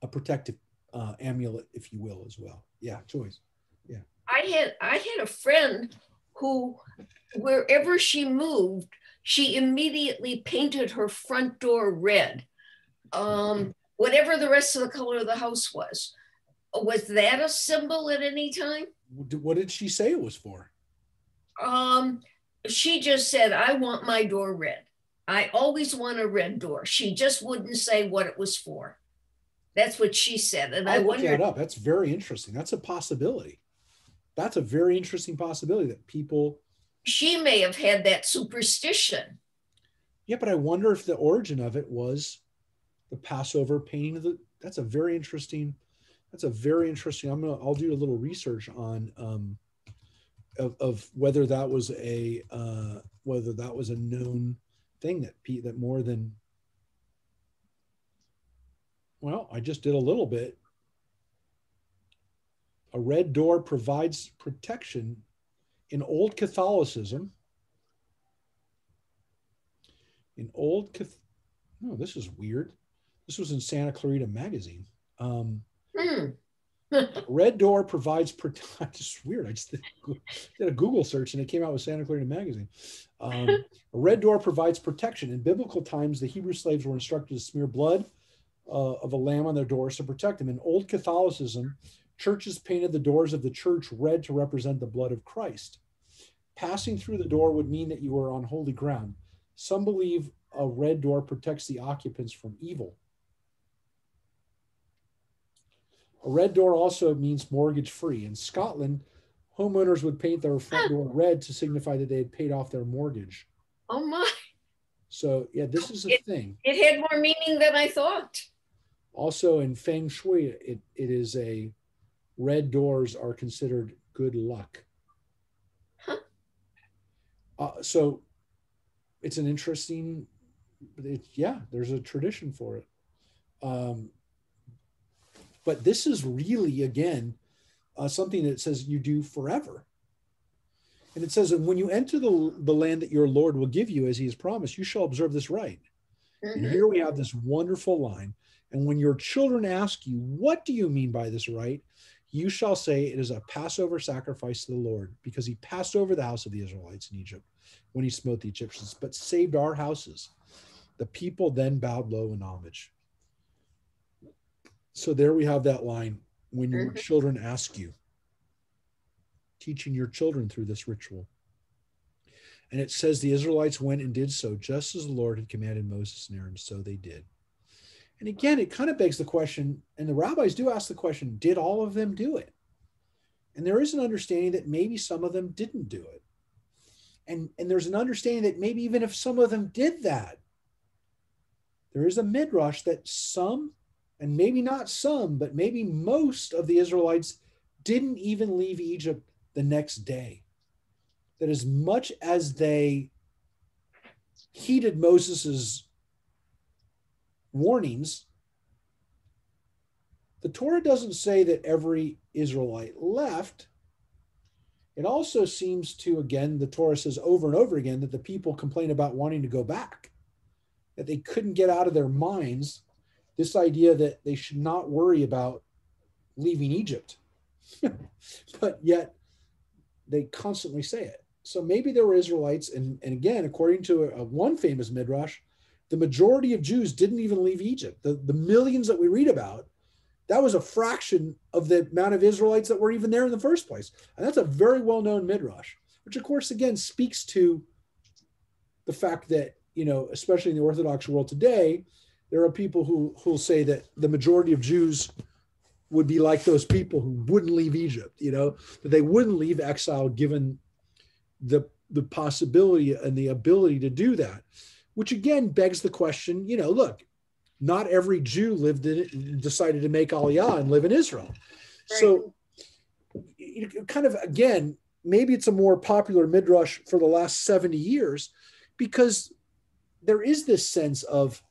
Speaker 2: a protective amulet, if you will, as well. Yeah, Joyce. Yeah.
Speaker 5: I had a friend who, wherever she moved, she immediately painted her front door red. Whatever the rest of the color of the house was. Was that a symbol at any time?
Speaker 2: What did she say it was for?
Speaker 5: She just said, I want my door red. I always want a red door. She just wouldn't say what it was for. That's what she said. And I
Speaker 2: I'll look
Speaker 5: wondered.
Speaker 2: that up. That's very interesting. That's a possibility. That's a very interesting possibility that people.
Speaker 5: She may have had that superstition.
Speaker 2: Yeah, but I wonder if the origin of it was the Passover painting of the. That's a very interesting. I'll do a little research on of whether that was a known thing that more than. Well, I just did a little bit. A red door provides protection in Old Catholicism. No, this is weird. This was in Santa Clarita Magazine. Red door provides protection. It's weird. I just did a Google search and it came out with Santa Clarita Magazine. A red door provides protection. In biblical times, the Hebrew slaves were instructed to smear blood of a lamb on their doors to protect them. In Old Catholicism, churches painted the doors of the church red to represent the blood of Christ. Passing through the door would mean that you were on holy ground. Some believe a red door protects the occupants from evil. A red door also means mortgage free. In Scotland, homeowners would paint their front door red to signify that they had paid off their mortgage.
Speaker 5: Oh my.
Speaker 2: So yeah, this is a thing.
Speaker 5: It had more meaning than I thought.
Speaker 2: Also in Feng Shui, it is a red doors are considered good luck. So it's an interesting, there's a tradition for it. But this is really, again, something that says you do forever. And it says, and when you enter the land that your Lord will give you as he has promised, you shall observe this rite. And here we have this wonderful line. And when your children ask you, what do you mean by this rite? You shall say it is a Passover sacrifice to the Lord, because he passed over the house of the Israelites in Egypt when he smote the Egyptians, but saved our houses. The people then bowed low in homage. So there we have that line, when your children ask you, teaching your children through this ritual. And it says the Israelites went and did so, just as the Lord had commanded Moses and Aaron, so they did. And again, it kind of begs the question, and the rabbis do ask the question, did all of them do it? And there is an understanding that maybe some of them didn't do it. And there's an understanding that maybe even if some of them did that, there is a midrash that some, and maybe not some, but maybe most of the Israelites didn't even leave Egypt the next day. That as much as they heeded Moses's warnings, the Torah doesn't say that every Israelite left. It also seems to, again, the Torah says over and over again that the people complain about wanting to go back, that they couldn't get out of their minds this idea that they should not worry about leaving Egypt. But yet they constantly say it. So maybe there were Israelites, and again, according to one famous midrash, the majority of Jews didn't even leave Egypt. The millions that we read about, that was a fraction of the amount of Israelites that were even there in the first place. And that's a very well-known midrash, which of course, again, speaks to the fact that, especially in the Orthodox world today, there are people who'll say that the majority of Jews would be like those people who wouldn't leave Egypt, that they wouldn't leave exile given the possibility and the ability to do that, which again begs the question, look, not every Jew decided to make Aliyah and live in Israel. Right. So kind of, again, maybe it's a more popular midrash for the last 70 years, because there is this sense of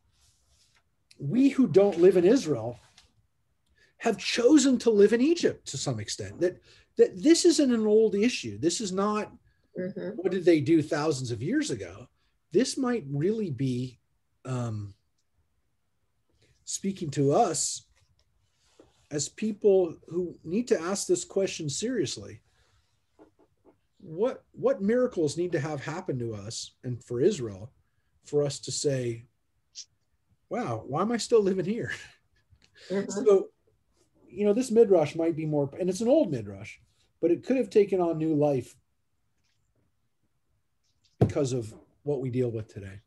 Speaker 2: we who don't live in Israel have chosen to live in Egypt to some extent, that this isn't an old issue. This is not, what did they do thousands of years ago? This might really be speaking to us as people who need to ask this question seriously. What miracles need to have happen to us and for Israel for us to say, wow, why am I still living here? So, this midrash might be more, and it's an old midrash, but it could have taken on new life because of what we deal with today.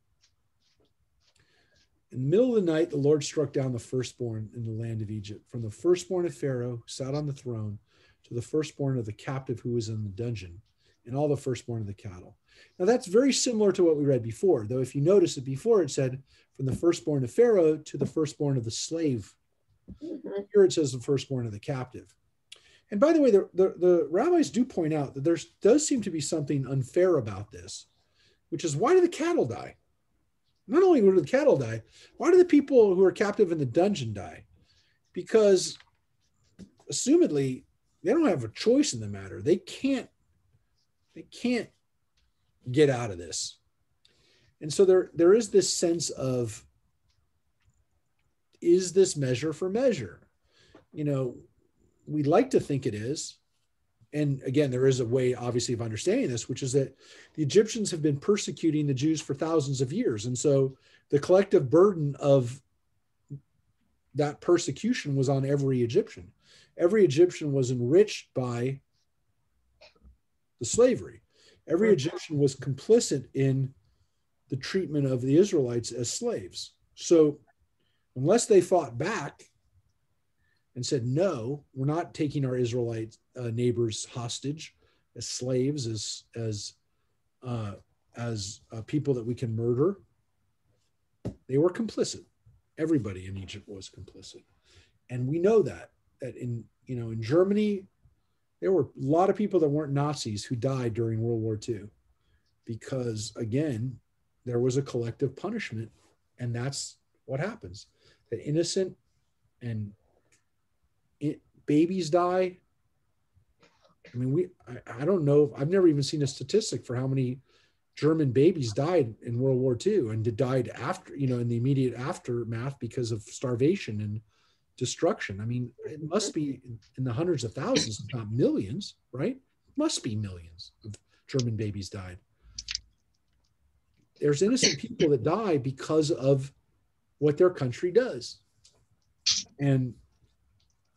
Speaker 2: In the middle of the night, the Lord struck down the firstborn in the land of Egypt, from the firstborn of Pharaoh who sat on the throne to the firstborn of the captive who was in the dungeon, and all the firstborn of the cattle. Now that's very similar to what we read before, though if you notice that before it said from the firstborn of Pharaoh to the firstborn of the slave. Here it says the firstborn of the captive. And by the way, the rabbis do point out that there does seem to be something unfair about this, which is, why do the cattle die? Not only do the cattle die, why do the people who are captive in the dungeon die? Because assumedly, they don't have a choice in the matter. They can't get out of this. And so there is this sense of, is this measure for measure? You know, we'd like to think it is. And again, there is a way, obviously, of understanding this, which is that the Egyptians have been persecuting the Jews for thousands of years. And so the collective burden of that persecution was on every Egyptian. Every Egyptian was enriched by the slavery. Every Egyptian was complicit in the treatment of the Israelites as slaves. So unless they fought back and said, no, we're not taking our Israelite neighbors hostage as slaves, as people that we can murder, they were complicit. Everybody in Egypt was complicit. And we know that in Germany, there were a lot of people that weren't Nazis who died during World War II because, again, there was a collective punishment, and that's what happens. That innocent and babies die. I mean, I don't know. I've never even seen a statistic for how many German babies died in World War II and died after, in the immediate aftermath because of starvation and destruction. I mean, it must be in the hundreds of thousands, if not millions, right? It must be millions of German babies died. There's innocent people that die because of what their country does. And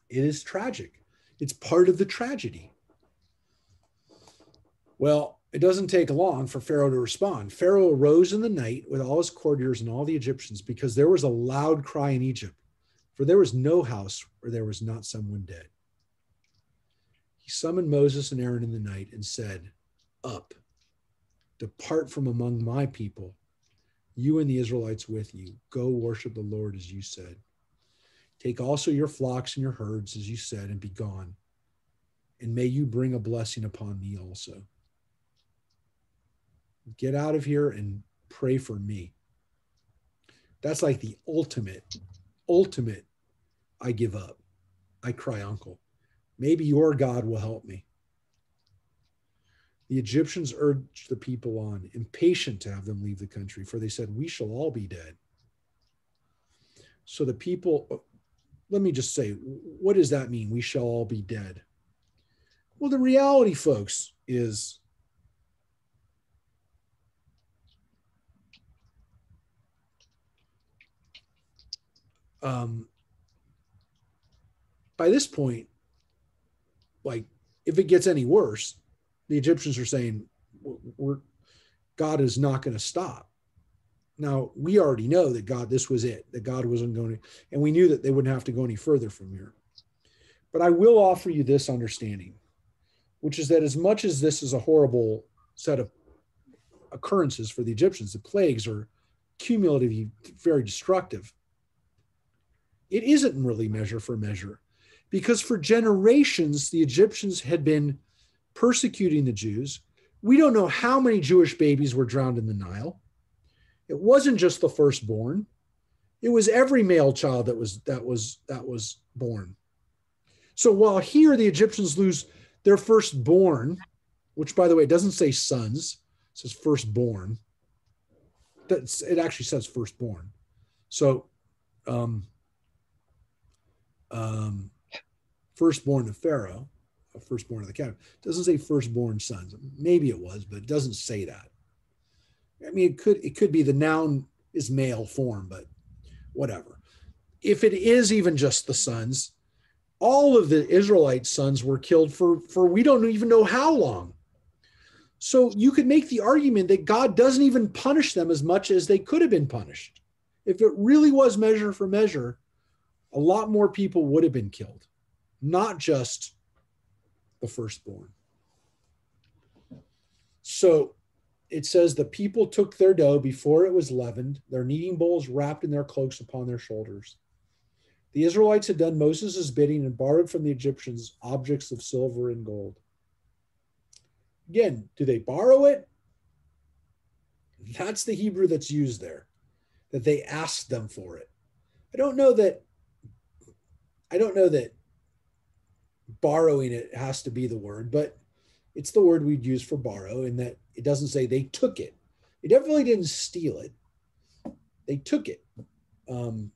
Speaker 2: it is tragic. It's part of the tragedy. Well, it doesn't take long for Pharaoh to respond. Pharaoh arose in the night with all his courtiers and all the Egyptians because there was a loud cry in Egypt, for there was no house where there was not someone dead. He summoned Moses and Aaron in the night and said, up, depart from among my people, you and the Israelites with you. Go worship the Lord as you said. Take also your flocks and your herds as you said, and be gone. And may you bring a blessing upon me also. Get out of here and pray for me. That's like the ultimate, I give up. I cry uncle. Maybe your God will help me. The Egyptians urged the people on, impatient to have them leave the country, for they said, we shall all be dead. So the people, let me just say, what does that mean? We shall all be dead. Well, the reality, folks, is by this point, like, if it gets any worse, the Egyptians are saying, God is not going to stop. Now, we already know that this was it, that God wasn't going to, and we knew that they wouldn't have to go any further from here. But I will offer you this understanding, which is that as much as this is a horrible set of occurrences for the Egyptians, the plagues are cumulatively very destructive. It isn't really measure for measure, because for generations, the Egyptians had been persecuting the Jews. We don't know how many Jewish babies were drowned in the Nile. It wasn't just the firstborn. It was every male child that was born. So while here the Egyptians lose their firstborn, which, by the way, it doesn't say sons, it says firstborn. It actually says firstborn. So firstborn of Pharaoh, firstborn of the captive. It doesn't say firstborn sons. Maybe it was, but it doesn't say that. I mean, it could be the noun is male form, but whatever. If it is even just the sons, all of the Israelite sons were killed for we don't even know how long. So you could make the argument that God doesn't even punish them as much as they could have been punished If it really was measure for measure, a lot more people would have been killed, not just the firstborn. So it says the people took their dough before it was leavened, their kneading bowls wrapped in their cloaks upon their shoulders. The Israelites had done Moses' bidding and borrowed from the Egyptians objects of silver and gold. Again, do they borrow it? That's the Hebrew that's used there, that they asked them for it. I don't know that borrowing it has to be the word, but it's the word we'd use for borrow, in that it doesn't say they took it. They definitely didn't steal it. They took it. And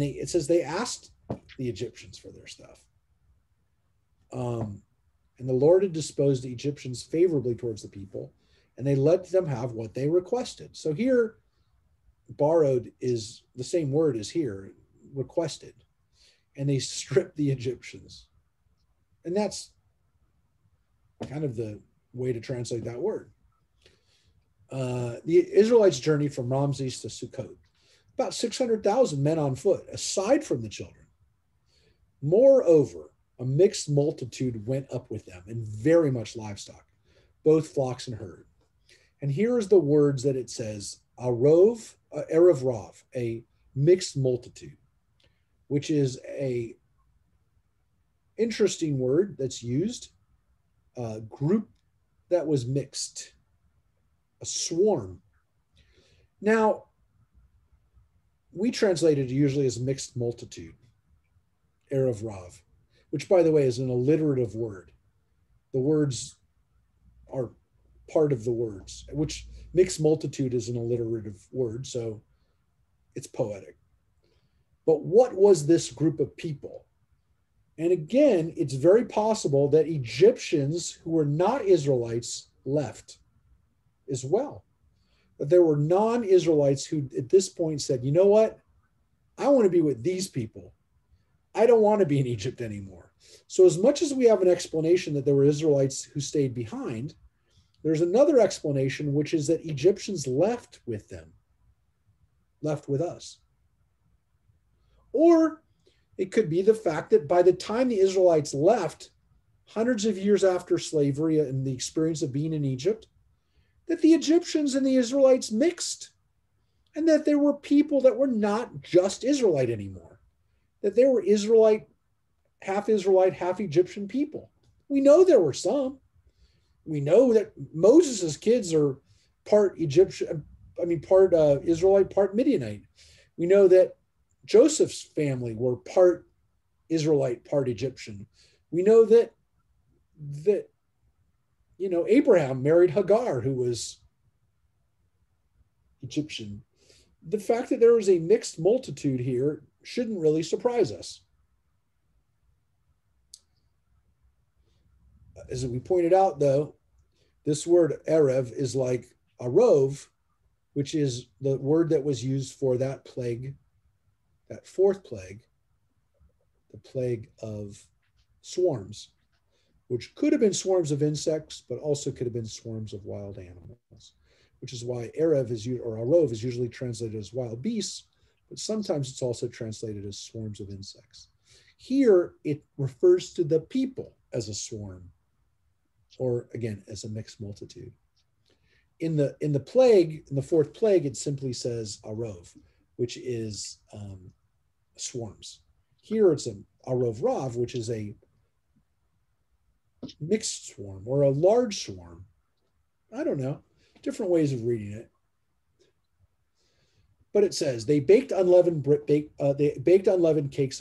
Speaker 2: it says they asked the Egyptians for their stuff. And the Lord had disposed the Egyptians favorably towards the people, and they let them have what they requested. So here, borrowed is the same word as here, requested. And they stripped the Egyptians. And that's kind of the way to translate that word. The Israelites journeyed from Ramses to Sukkot. About 600,000 men on foot, aside from the children. Moreover, a mixed multitude went up with them, and very much livestock, both flocks and herd. And here is the words that it says, Arov, Erev Rav, a mixed multitude, which is a interesting word that's used, a group that was mixed, a swarm. Now, we translate it usually as mixed multitude, Erev Rav, which, by the way, is an alliterative word. The words are part of the words, which mixed multitude is an alliterative word, so it's poetic. But what was this group of people? And again, it's very possible that Egyptians who were not Israelites left as well. That there were non-Israelites who at this point said, you know what? I want to be with these people. I don't want to be in Egypt anymore. So as much as we have an explanation that there were Israelites who stayed behind, there's another explanation, which is that Egyptians left with them, left with us. Or it could be the fact that by the time the Israelites left, hundreds of years after slavery and the experience of being in Egypt, that the Egyptians and the Israelites mixed, and that there were people that were not just Israelite anymore, that there were Israelite, half Egyptian people. We know there were some. We know that Moses's kids are part Egyptian, part Israelite, part Midianite. We know that Joseph's family were part Israelite, part Egyptian. We know that Abraham married Hagar, who was Egyptian. The fact that there was a mixed multitude here shouldn't really surprise us. As we pointed out, though, this word Erev is like Arov, which is the word that was used for that plague, that fourth plague, the plague of swarms, which could have been swarms of insects, but also could have been swarms of wild animals, which is why Erev is, or Arov is usually translated as wild beasts, but sometimes it's also translated as swarms of insects. Here, it refers to the people as a swarm, or again, as a mixed multitude. In the plague, in the fourth plague, it simply says Arov, which is swarms. Here it's an Arov Rav, which is a mixed swarm or a large swarm. I don't know, different ways of reading it. But it says they baked unleavened cakes of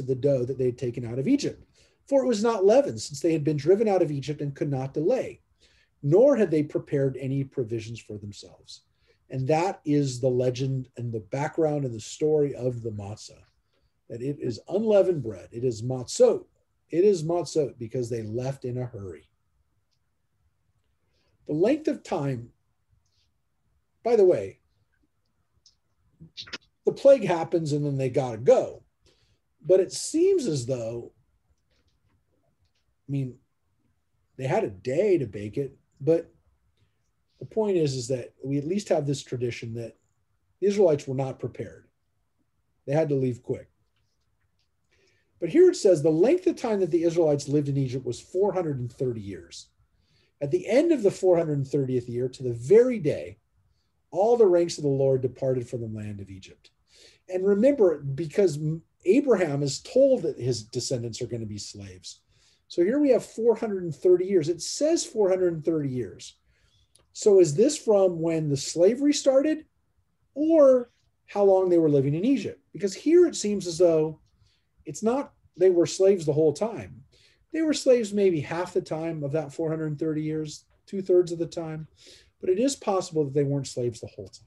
Speaker 2: the dough that they had taken out of Egypt, for it was not leavened, since they had been driven out of Egypt and could not delay, nor had they prepared any provisions for themselves. And that is the legend and the background and the story of the matzah, that it is unleavened bread. It is matzot. It is matzot because they left in a hurry. The length of time, by the way, the plague happens and then they got to go. But it seems as though, they had a day to bake it, but the point is that we at least have this tradition that The Israelites were not prepared. They had to leave quick. But here it says the length of time that the Israelites lived in Egypt was 430 years. At the end of the 430th year, to the very day, all the ranks of the Lord departed from the land of Egypt. And remember, because Abraham is told that his descendants are going to be slaves. So here we have 430 years. It says 430 years. So is this from when the slavery started or how long they were living in Egypt? Because here it seems as though it's not they were slaves the whole time. They were slaves maybe half the time of that 430 years, 2/3 of the time. But it is possible that they weren't slaves the whole time.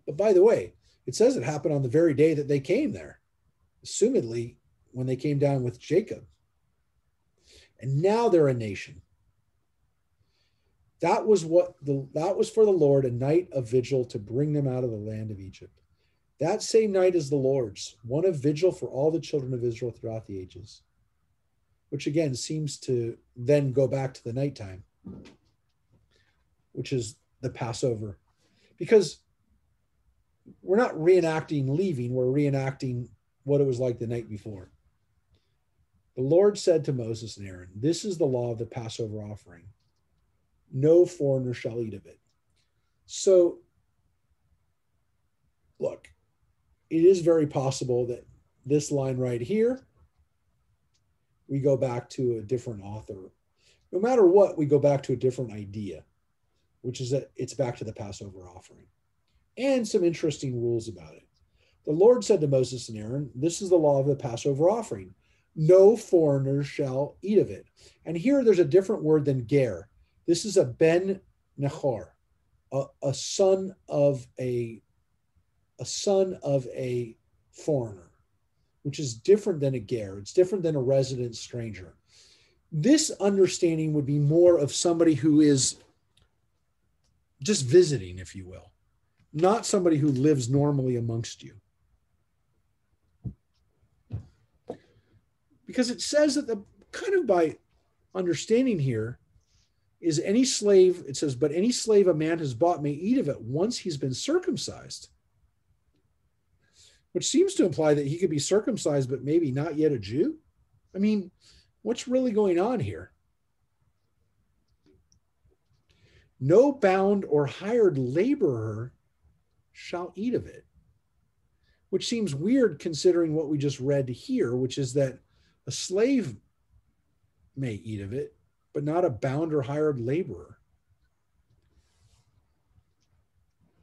Speaker 2: But by the way, it says it happened on the very day that they came there, assumedly when they came down with Jacob. And now they're a nation. That was for the Lord, a night of vigil to bring them out of the land of Egypt. That same night is the Lord's, one of vigil for all the children of Israel throughout the ages, which again seems to then go back to the nighttime, which is the Passover. Because we're not reenacting leaving, we're reenacting what it was like the night before. The Lord said to Moses and Aaron, "This is the law of the Passover offering. No foreigner shall eat of it." So, look, it is very possible that this line right here, we go back to a different author. No matter what, we go back to a different idea, which is that it's back to the Passover offering. And some interesting rules about it. The Lord said to Moses and Aaron, "This is the law of the Passover offering. No foreigner shall eat of it." And here there's a different word than ger. This is a ben nechor, a son of a foreigner, which is different than a ger. It's different than a resident stranger. This understanding would be more of somebody who is just visiting, if you will, not somebody who lives normally amongst you. Because it says that the kind of by understanding here is any slave, it says, but any slave a man has bought may eat of it once he's been circumcised, which seems to imply that he could be circumcised, but maybe not yet a Jew. I mean, what's really going on here? No bound or hired laborer shall eat of it, which seems weird considering what we just read here, which is that a slave may eat of it, but not a bound or hired laborer.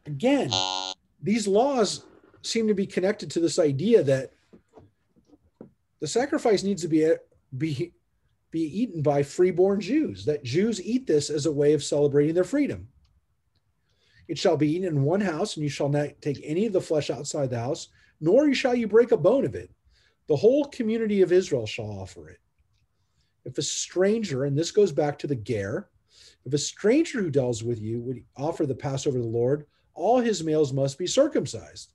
Speaker 2: Again, these laws seem to be connected to this idea that the sacrifice needs to be eaten by freeborn Jews, that Jews eat this as a way of celebrating their freedom. It shall be eaten in one house, and you shall not take any of the flesh outside the house, nor shall you break a bone of it. The whole community of Israel shall offer it. If a stranger, and this goes back to the ger, if a stranger who dwells with you would offer the Passover to the Lord, all his males must be circumcised.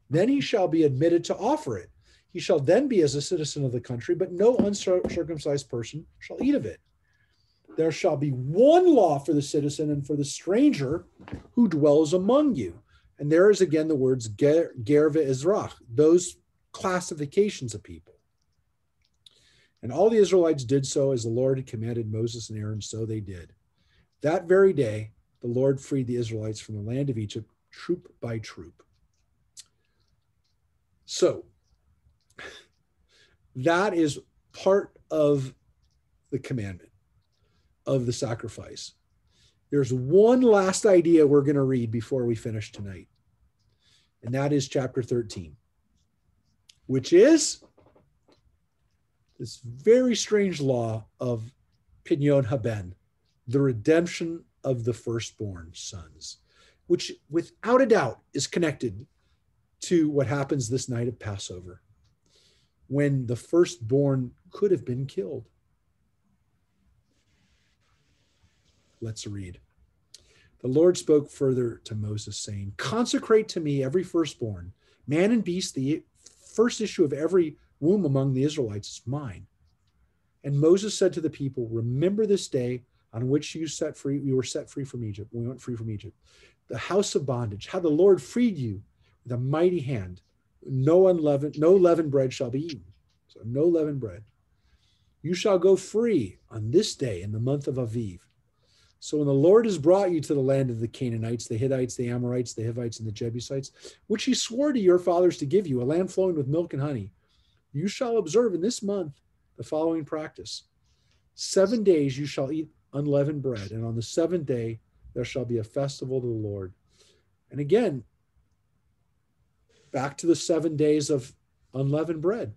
Speaker 2: Then he shall be admitted to offer it. He shall then be as a citizen of the country, but no uncircumcised person shall eat of it. There shall be one law for the citizen and for the stranger who dwells among you. And there is again the words ger ve'ezrach, those classifications of people. And all the Israelites did so as the Lord had commanded Moses and Aaron, so they did. That very day, the Lord freed the Israelites from the land of Egypt, troop by troop. So, that is part of the commandment of the sacrifice. There's one last idea we're going to read before we finish tonight, and that is chapter 13, which is this very strange law of Pidyon Haben, the redemption of the firstborn sons, which without a doubt is connected to what happens this night of Passover, when the firstborn could have been killed. Let's read. The Lord spoke further to Moses, saying, "Consecrate to me every firstborn, man and beast, the first issue of every womb among the Israelites is mine." And Moses said to the people, "Remember this day on which you were set free from Egypt. We went free from Egypt. the house of bondage, how the Lord freed you with a mighty hand. No leavened bread shall be eaten. So no leavened bread. You shall go free on this day in the month of Aviv. So when the Lord has brought you to the land of the Canaanites, the Hittites, the Amorites, the Hivites, and the Jebusites, which he swore to your fathers to give you, a land flowing with milk and honey, you shall observe in this month the following practice. 7 days you shall eat unleavened bread, and on the seventh day there shall be a festival to the Lord. And again, back to the 7 days of unleavened bread.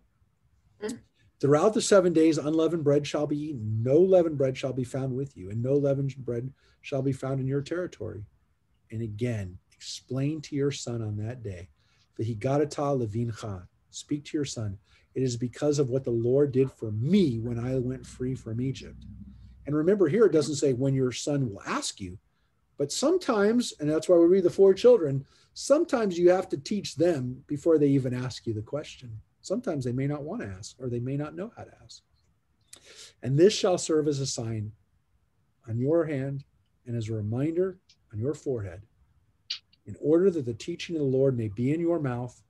Speaker 2: Throughout the 7 days, unleavened bread shall be eaten. No leavened bread shall be found with you, and no leavened bread shall be found in your territory. And again, explain to your son on that day, V'higadatah levincha, speak to your son, it is because of what the Lord did for me when I went free from Egypt. And remember here, it doesn't say when your son will ask you, but sometimes, and that's why we read the 4 children, sometimes you have to teach them before they even ask you the question. Sometimes they may not want to ask, or they may not know how to ask. And this shall serve as a sign on your hand and as a reminder on your forehead, in order that the teaching of the Lord may be in your mouth,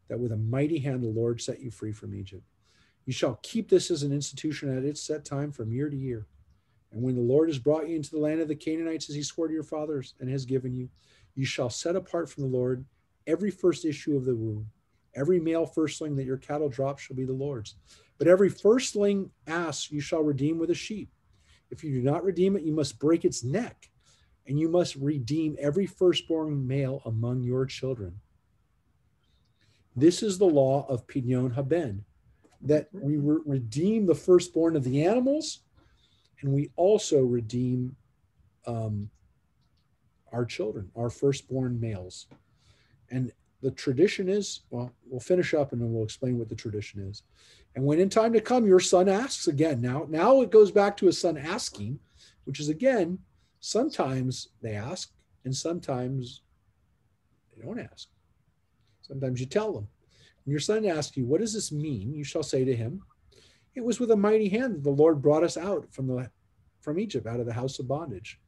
Speaker 2: that with a mighty hand the Lord set you free from Egypt. You shall keep this as an institution at its set time from year to year. And when the Lord has brought you into the land of the Canaanites, as he swore to your fathers and has given you, you shall set apart from the Lord every first issue of the womb. Every male firstling that your cattle drop shall be the Lord's. But every firstling ass you shall redeem with a sheep. If you do not redeem it, you must break its neck, and you must redeem every firstborn male among your children. This is the law of Pidyon Haben, that we redeem the firstborn of the animals, and we also redeem our children, our firstborn males. And the tradition is, well, we'll finish up and then we'll explain what the tradition is. And when in time to come, your son asks again. Now it goes back to a son asking, which is again, sometimes they ask and sometimes they don't ask. Sometimes you tell them. When your son asks you, what does this mean? You shall say to him, it was with a mighty hand that the Lord brought us out from Egypt, out of the house of bondage.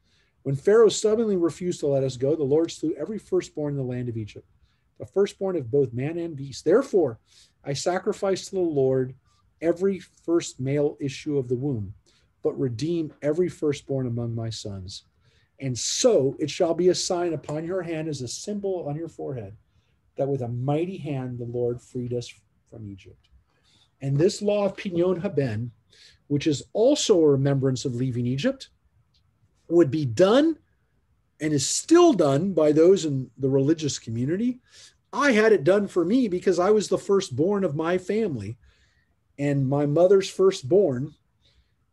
Speaker 2: When Pharaoh stubbornly refused to let us go, the Lord slew every firstborn in the land of Egypt, the firstborn of both man and beast. Therefore, I sacrifice to the Lord every first male issue of the womb, but redeem every firstborn among my sons. And so it shall be a sign upon your hand as a symbol on your forehead, that with a mighty hand the Lord freed us from Egypt. And this law of Pidyon Haben, which is also a remembrance of leaving Egypt, would be done and is still done by those in the religious community. I had it done for me because I was the firstborn of my family, and my mother's firstborn.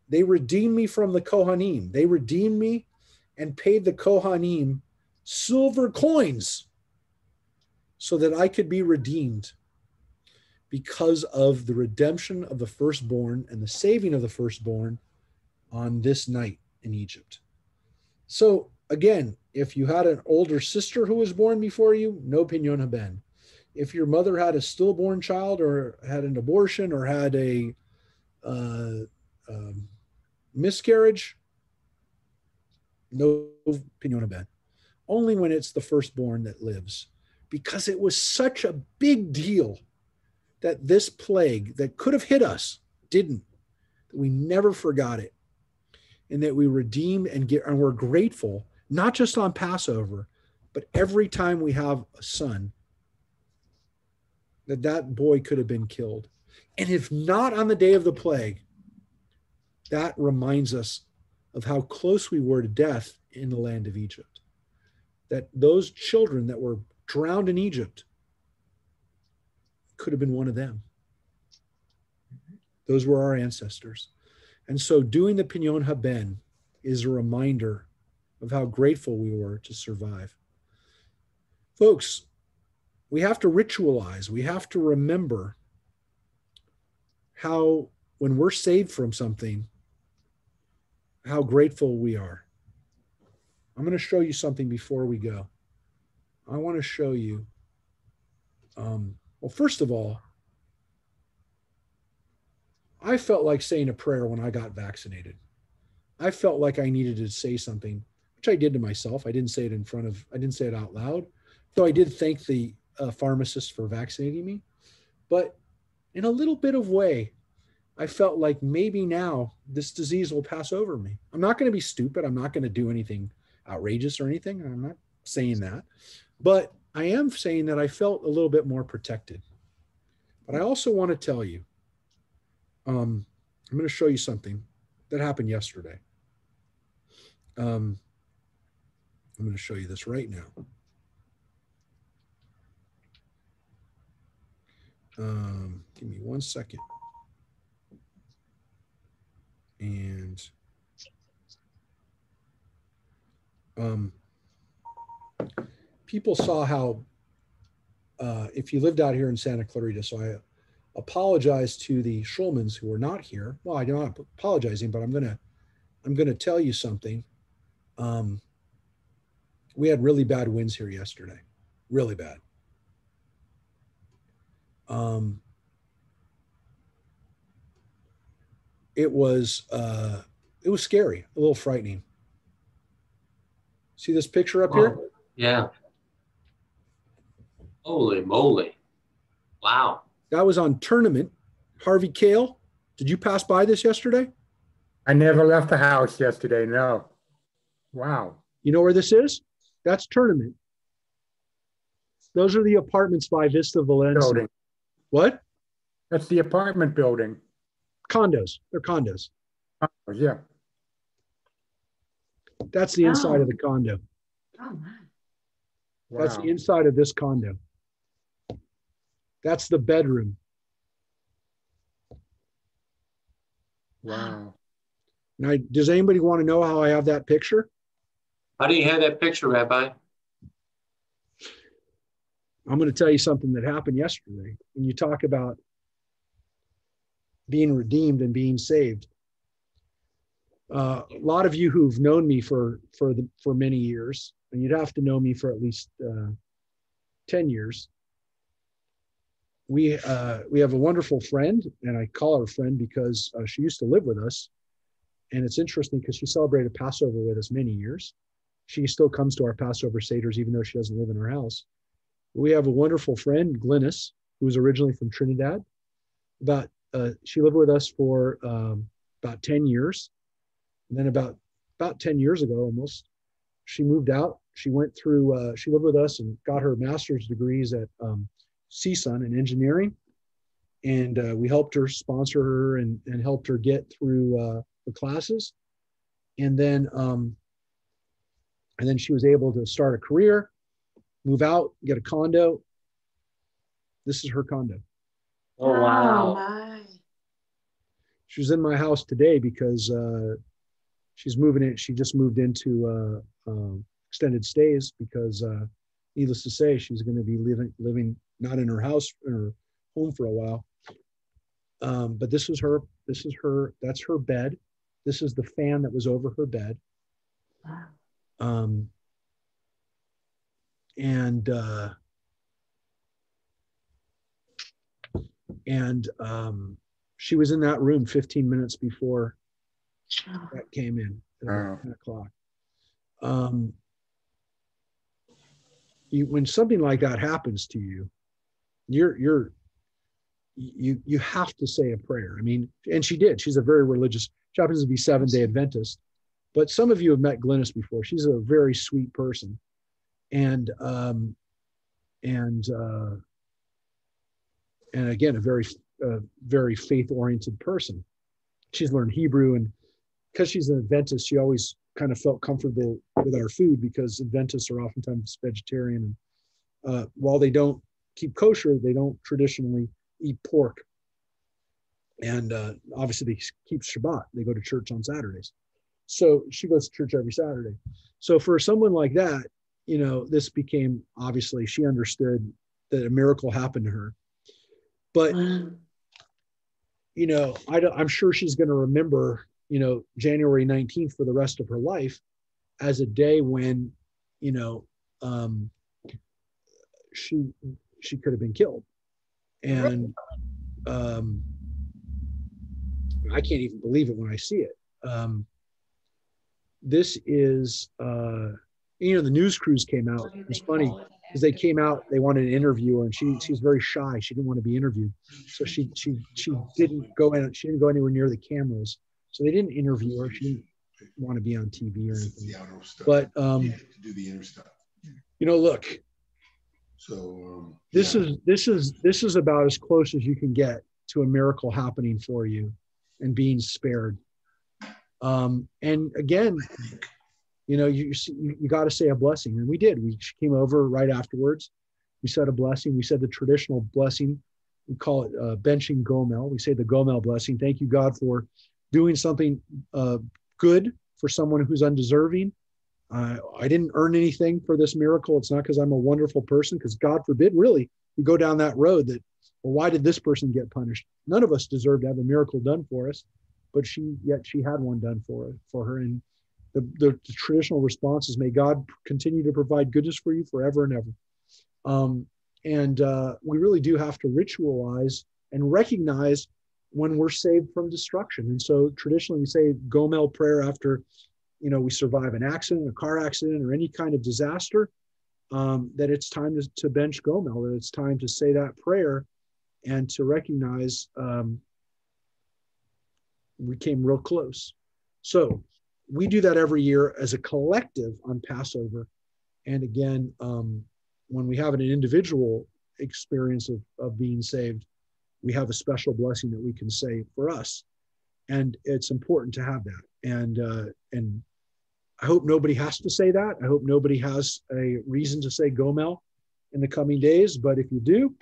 Speaker 2: They redeemed me from the Kohanim. They redeemed me and paid the Kohanim silver coins so that I could be redeemed because of the redemption of the firstborn and the saving of the firstborn on this night in Egypt. So again, if you had an older sister who was born before you, no Pidyon Haben. If your mother had a stillborn child or had an abortion or had a miscarriage, no Pidyon Haben. Only when it's the firstborn that lives, because it was such a big deal that this plague that could have hit us didn't, that we never forgot it, and that we redeemed and we're grateful, not just on Passover, but every time we have a son, that boy could have been killed. And if not on the day of the plague, that reminds us of how close we were to death in the land of Egypt. That those children that were drowned in Egypt could have been one of them. Those were our ancestors. And so doing the Pidyon Haben is a reminder of how grateful we were to survive. Folks, we have to ritualize. We have to remember how, when we're saved from something, how grateful we are. I'm going to show you something before we go. I want to show you, well, first of all, I felt like saying a prayer when I got vaccinated. I felt like I needed to say something which I did to myself. I didn't say it out loud, though I did thank the pharmacist for vaccinating me. But in a little bit of way, I felt like maybe now this disease will pass over me. I'm not going to be stupid. I'm not going to do anything outrageous or anything. I'm not saying that. But I am saying that I felt a little bit more protected. But I also want to tell you, I'm going to show you something that happened yesterday. I'm going to show you this right now. Give me 1 second. And people saw how, if you lived out here in Santa Clarita, so I apologize to the Schulmans who are not here. Well, I'm not apologizing, but I'm gonna tell you something. We had really bad winds here yesterday, really bad. It was scary, a little frightening. See this picture up here?
Speaker 7: Yeah. Holy moly. Wow.
Speaker 2: That was on Tournament. Harvey Kale, did you pass by this yesterday?
Speaker 1: I never left the house yesterday, no. Wow.
Speaker 2: You know where this is? That's Tournament. Those are the apartments by Vista Valencia.
Speaker 1: Building.
Speaker 2: What?
Speaker 1: That's the apartment building.
Speaker 2: Condos. They're condos.
Speaker 1: Oh, yeah.
Speaker 2: That's the inside of the condo.
Speaker 4: Oh, my.
Speaker 1: Wow.
Speaker 2: That's the inside of this condo. That's the bedroom.
Speaker 1: Wow.
Speaker 2: Now, does anybody want to know how I have that picture?
Speaker 7: How do you have that picture, Rabbi?
Speaker 2: I'm going to tell you something that happened yesterday. When you talk about being redeemed and being saved, a lot of you who've known me for many years, and you'd have to know me for at least 10 years. We have a wonderful friend, and I call her a friend because she used to live with us. And it's interesting because she celebrated Passover with us many years. She still comes to our Passover Seders, even though she doesn't live in our house. We have a wonderful friend, Glynis, who was originally from Trinidad. She lived with us for about 10 years. And then about 10 years ago, almost, she moved out. She went through, she lived with us and got her master's degrees at CSUN in engineering. And we helped her, sponsor her, and helped her get through the classes. And then she was able to start a career, move out, get a condo. This is her condo.
Speaker 7: Oh, wow.
Speaker 6: My.
Speaker 2: She was in my house today because she's moving in. She just moved into extended stays because, needless to say, she's going to be living not in her house or her home for a while. But this is her. That's her bed. This is the fan that was over her bed.
Speaker 6: Wow.
Speaker 2: She was in that room 15 minutes before that came in at about 10 o'clock. When something like that happens to you, you have to say a prayer. I mean, and she did. She's a very religious. She happens to be Seventh-day Adventist. But some of you have met Glynis before. She's a very sweet person, and again, a very faith-oriented person. She's learned Hebrew, and because she's an Adventist, she always kind of felt comfortable with our food because Adventists are oftentimes vegetarian. And while they don't keep kosher, they don't traditionally eat pork. And obviously they keep Shabbat. They go to church on Saturdays. So she goes to church every Saturday. So for someone like that, this became, obviously she understood that a miracle happened to her. But, I'm sure she's going to remember, January 19th for the rest of her life as a day when, she could have been killed. And I can't even believe it when I see it. this is, you know, the news crews came out. It's funny because they came out, they wanted to interview her, and she's very shy. She didn't want to be interviewed. So she didn't go in, she didn't go anywhere near the cameras. So they didn't interview her. She didn't want to be on TV or anything. But to do the inner stuff. You know, look. So this is about as close as you can get to a miracle happening for you and being spared. And again, you know, you got to say a blessing, and we did. We came over right afterwards. We said a blessing. We said the traditional blessing. We call it benching Gomel. We say the Gomel blessing. Thank you, God, for doing something good for someone who's undeserving. I didn't earn anything for this miracle. It's not because I'm a wonderful person, because God forbid, really, we go down that road that, well, why did this person get punished? None of us deserve to have a miracle done for us, but yet she had one done for her. And the traditional response is, may God continue to provide goodness for you forever and ever. We really do have to ritualize and recognize when we're saved from destruction. And so traditionally we say Gomel prayer after, you know, we survive an accident, a car accident, or any kind of disaster, that it's time to bench Gomel, that it's time to say that prayer and to recognize we came real close. So we do that every year as a collective on Passover. And again, when we have an individual experience of being saved, we have a special blessing that we can say for us. And it's important to have that. And I hope nobody has to say that. I hope nobody has a reason to say Gomel in the coming days. But if you do,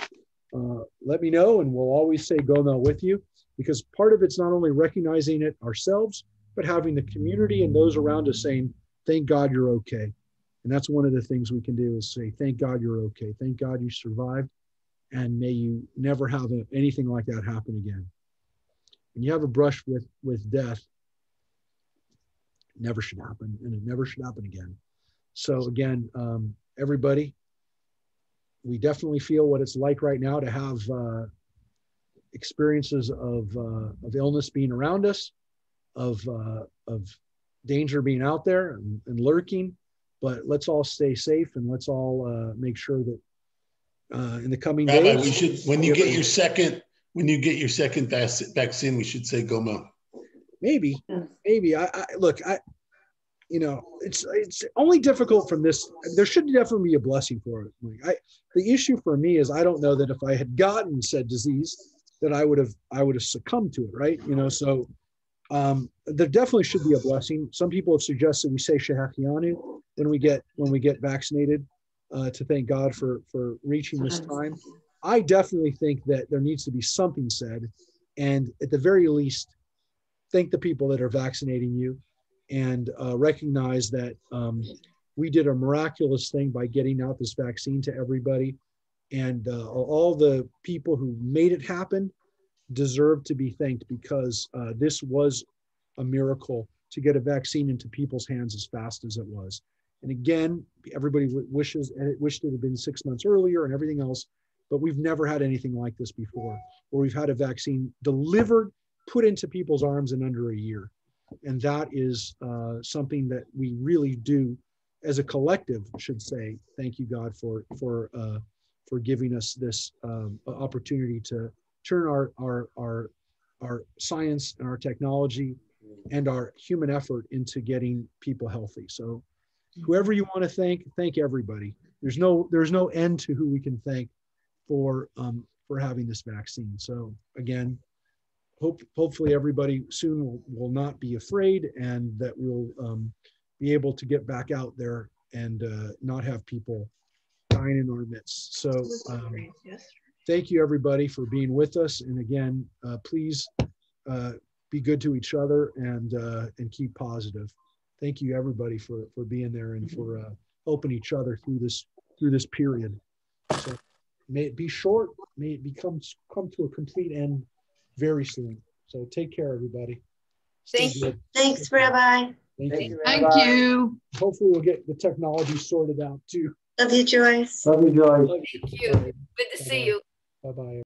Speaker 2: let me know, and we'll always say Gomel with you, because part of it's not only recognizing it ourselves, but having the community and those around us saying, thank God you're okay. And that's one of the things we can do, is say, thank God you're okay. Thank God you survived. And may you never have anything like that happen again. When you have a brush with death, it never should happen, and it never should happen again. So again, everybody, we definitely feel what it's like right now to have experiences of illness being around us, of danger being out there and lurking. But let's all stay safe, and let's all make sure that in the coming
Speaker 3: Rabbi,
Speaker 2: days,
Speaker 3: we should, when you get your second vaccine, we should say Gomel.
Speaker 2: Maybe. Look, you know, it's only difficult from this. There should definitely be a blessing for it. The issue for me is, I don't know that if I had gotten said disease that I would have succumbed to it, right? You know, so there definitely should be a blessing. Some people have suggested we say Shehachianu when we get vaccinated, to thank God for reaching this time. I definitely think that there needs to be something said, and at the very least, thank the people that are vaccinating you, and recognize that we did a miraculous thing by getting out this vaccine to everybody, and all the people who made it happen deserve to be thanked, because this was a miracle to get a vaccine into people's hands as fast as it was. And again, everybody wished it had been 6 months earlier and everything else, but we've never had anything like this before, where we've had a vaccine delivered, put into people's arms in under a year. And that is something that we really do, as a collective, should say, thank you, God, for giving us this opportunity to turn our science and our technology and our human effort into getting people healthy. So whoever you want to thank everybody. There's no end to who we can thank for having this vaccine. So again, hopefully everybody soon will not be afraid, and that we'll be able to get back out there and not have people dying in our midst. So thank you, everybody, for being with us. And again, please be good to each other and keep positive. Thank you, everybody, for being there and for helping each other through this period. So may it be short. May it come to a complete end very soon. So take care, everybody.
Speaker 9: Thanks, Rabbi.
Speaker 2: Thank you.
Speaker 6: Thank you.
Speaker 2: Hopefully we'll get the technology sorted out too.
Speaker 9: Love you, Joyce.
Speaker 7: Love you, Joyce.
Speaker 5: Thank you. Good to see you.
Speaker 2: Bye-bye.